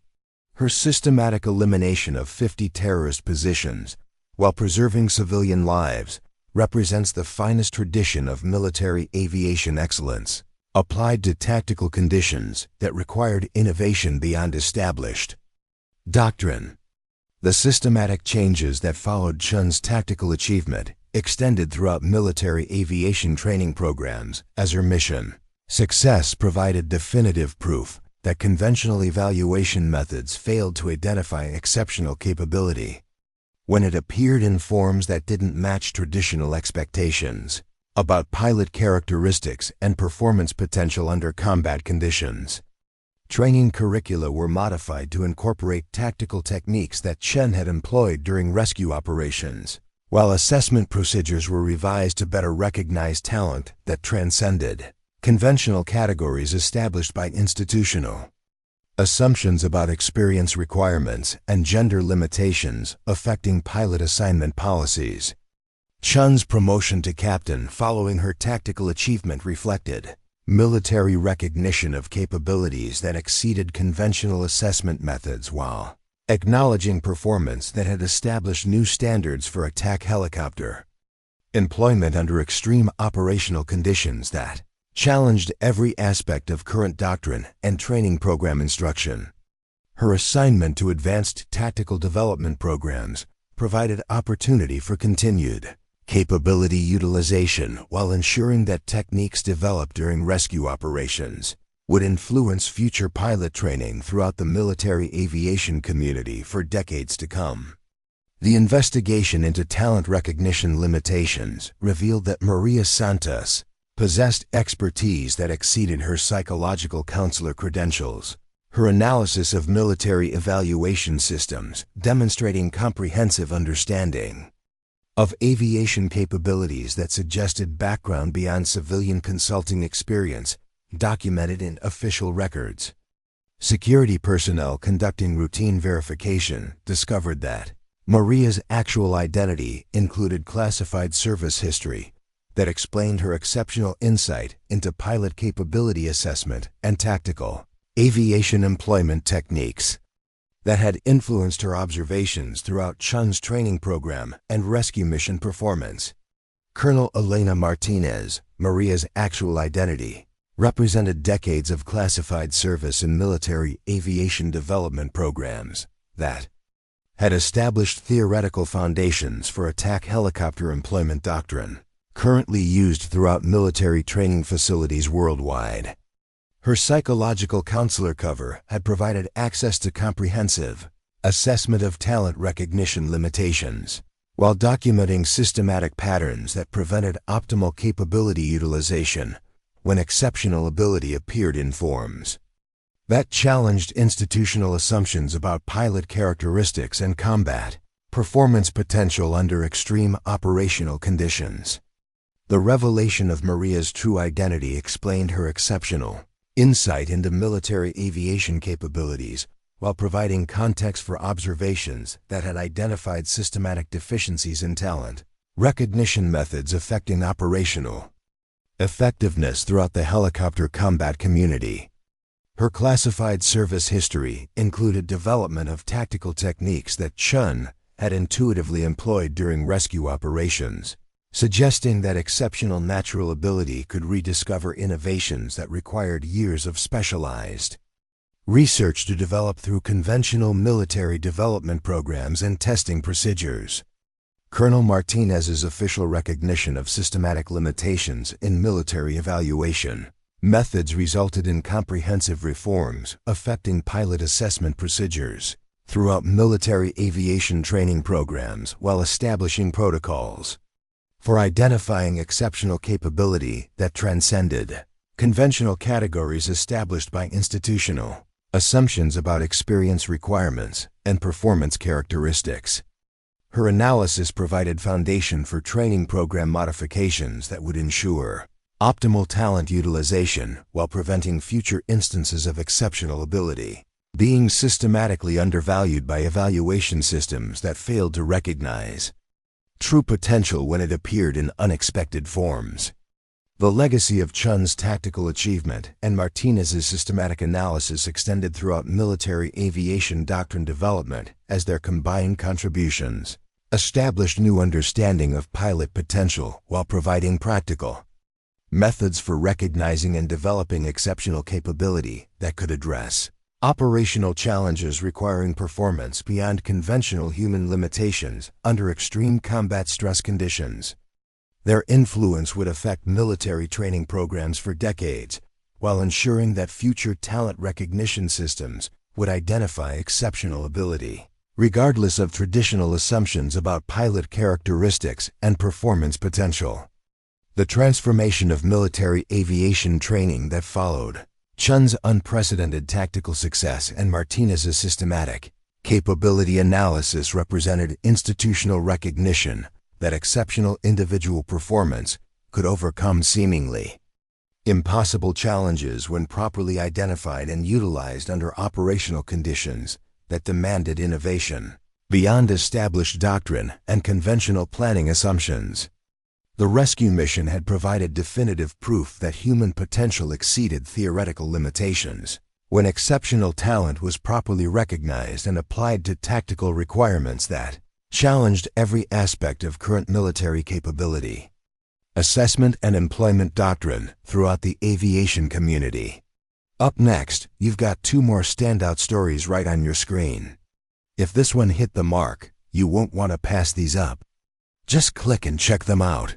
A: Her systematic elimination of 50 terrorist positions while preserving civilian lives represents the finest tradition of military aviation excellence, applied to tactical conditions that required innovation beyond established doctrine. The systematic changes that followed Chun's tactical achievement extended throughout military aviation training programs as her mission success provided definitive proof that conventional evaluation methods failed to identify exceptional capability when it appeared in forms that didn't match traditional expectations about pilot characteristics and performance potential under combat conditions. Training curricula were modified to incorporate tactical techniques that Chen had employed during rescue operations, while assessment procedures were revised to better recognize talent that transcended conventional categories established by institutional assumptions about experience requirements and gender limitations affecting pilot assignment policies. Chun's promotion to captain following her tactical achievement reflected military recognition of capabilities that exceeded conventional assessment methods while acknowledging performance that had established new standards for attack helicopter employment under extreme operational conditions that challenged every aspect of current doctrine and training program instruction. Her assignment to advanced tactical development programs provided opportunity for continued capability utilization while ensuring that techniques developed during rescue operations would influence future pilot training throughout the military aviation community for decades to come. The investigation into talent recognition limitations revealed that Maria Santos possessed expertise that exceeded her psychological counselor credentials. Her analysis of military evaluation systems, demonstrating comprehensive understanding of aviation capabilities that suggested background beyond civilian consulting experience, documented in official records. Security personnel conducting routine verification discovered that Maria's actual identity included classified service history that explained her exceptional insight into pilot capability assessment and tactical aviation employment techniques that had influenced her observations throughout Chun's training program and rescue mission performance. Colonel Elena Martinez, Maria's actual identity, represented decades of classified service in military aviation development programs that had established theoretical foundations for attack helicopter employment doctrine, currently used throughout military training facilities worldwide. Her psychological counselor cover had provided access to comprehensive assessment of talent recognition limitations, while documenting systematic patterns that prevented optimal capability utilization when exceptional ability appeared in forms that challenged institutional assumptions about pilot characteristics and combat performance potential under extreme operational conditions. The revelation of Maria's true identity explained her exceptional insight into military aviation capabilities while providing context for observations that had identified systematic deficiencies in talent recognition methods affecting operational effectiveness throughout the helicopter combat community. Her classified service history included development of tactical techniques that Chun had intuitively employed during rescue operations, suggesting that exceptional natural ability could rediscover innovations that required years of specialized research to develop through conventional military development programs and testing procedures. Colonel Martinez's official recognition of systematic limitations in military evaluation methods resulted in comprehensive reforms affecting pilot assessment procedures throughout military aviation training programs while establishing protocols for identifying exceptional capability that transcended conventional categories established by institutional assumptions about experience requirements and performance characteristics. Her analysis provided foundation for training program modifications that would ensure optimal talent utilization while preventing future instances of exceptional ability being systematically undervalued by evaluation systems that failed to recognize true potential when it appeared in unexpected forms. The legacy of Chun's tactical achievement and Martinez's systematic analysis extended throughout military aviation doctrine development as their combined contributions established new understanding of pilot potential while providing practical methods for recognizing and developing exceptional capability that could address operational challenges requiring performance beyond conventional human limitations under extreme combat stress conditions. Their influence would affect military training programs for decades, while ensuring that future talent recognition systems would identify exceptional ability, regardless of traditional assumptions about pilot characteristics and performance potential. The transformation of military aviation training that followed Chun's unprecedented tactical success and Martinez's systematic capability analysis represented institutional recognition that exceptional individual performance could overcome seemingly impossible challenges when properly identified and utilized under operational conditions that demanded innovation beyond established doctrine and conventional planning assumptions. The rescue mission had provided definitive proof that human potential exceeded theoretical limitations when exceptional talent was properly recognized and applied to tactical requirements that challenged every aspect of current military capability. Assessment and employment doctrine throughout the aviation community. Up next, you've got two more standout stories right on your screen. If this one hit the mark, you won't want to pass these up. Just click and check them out.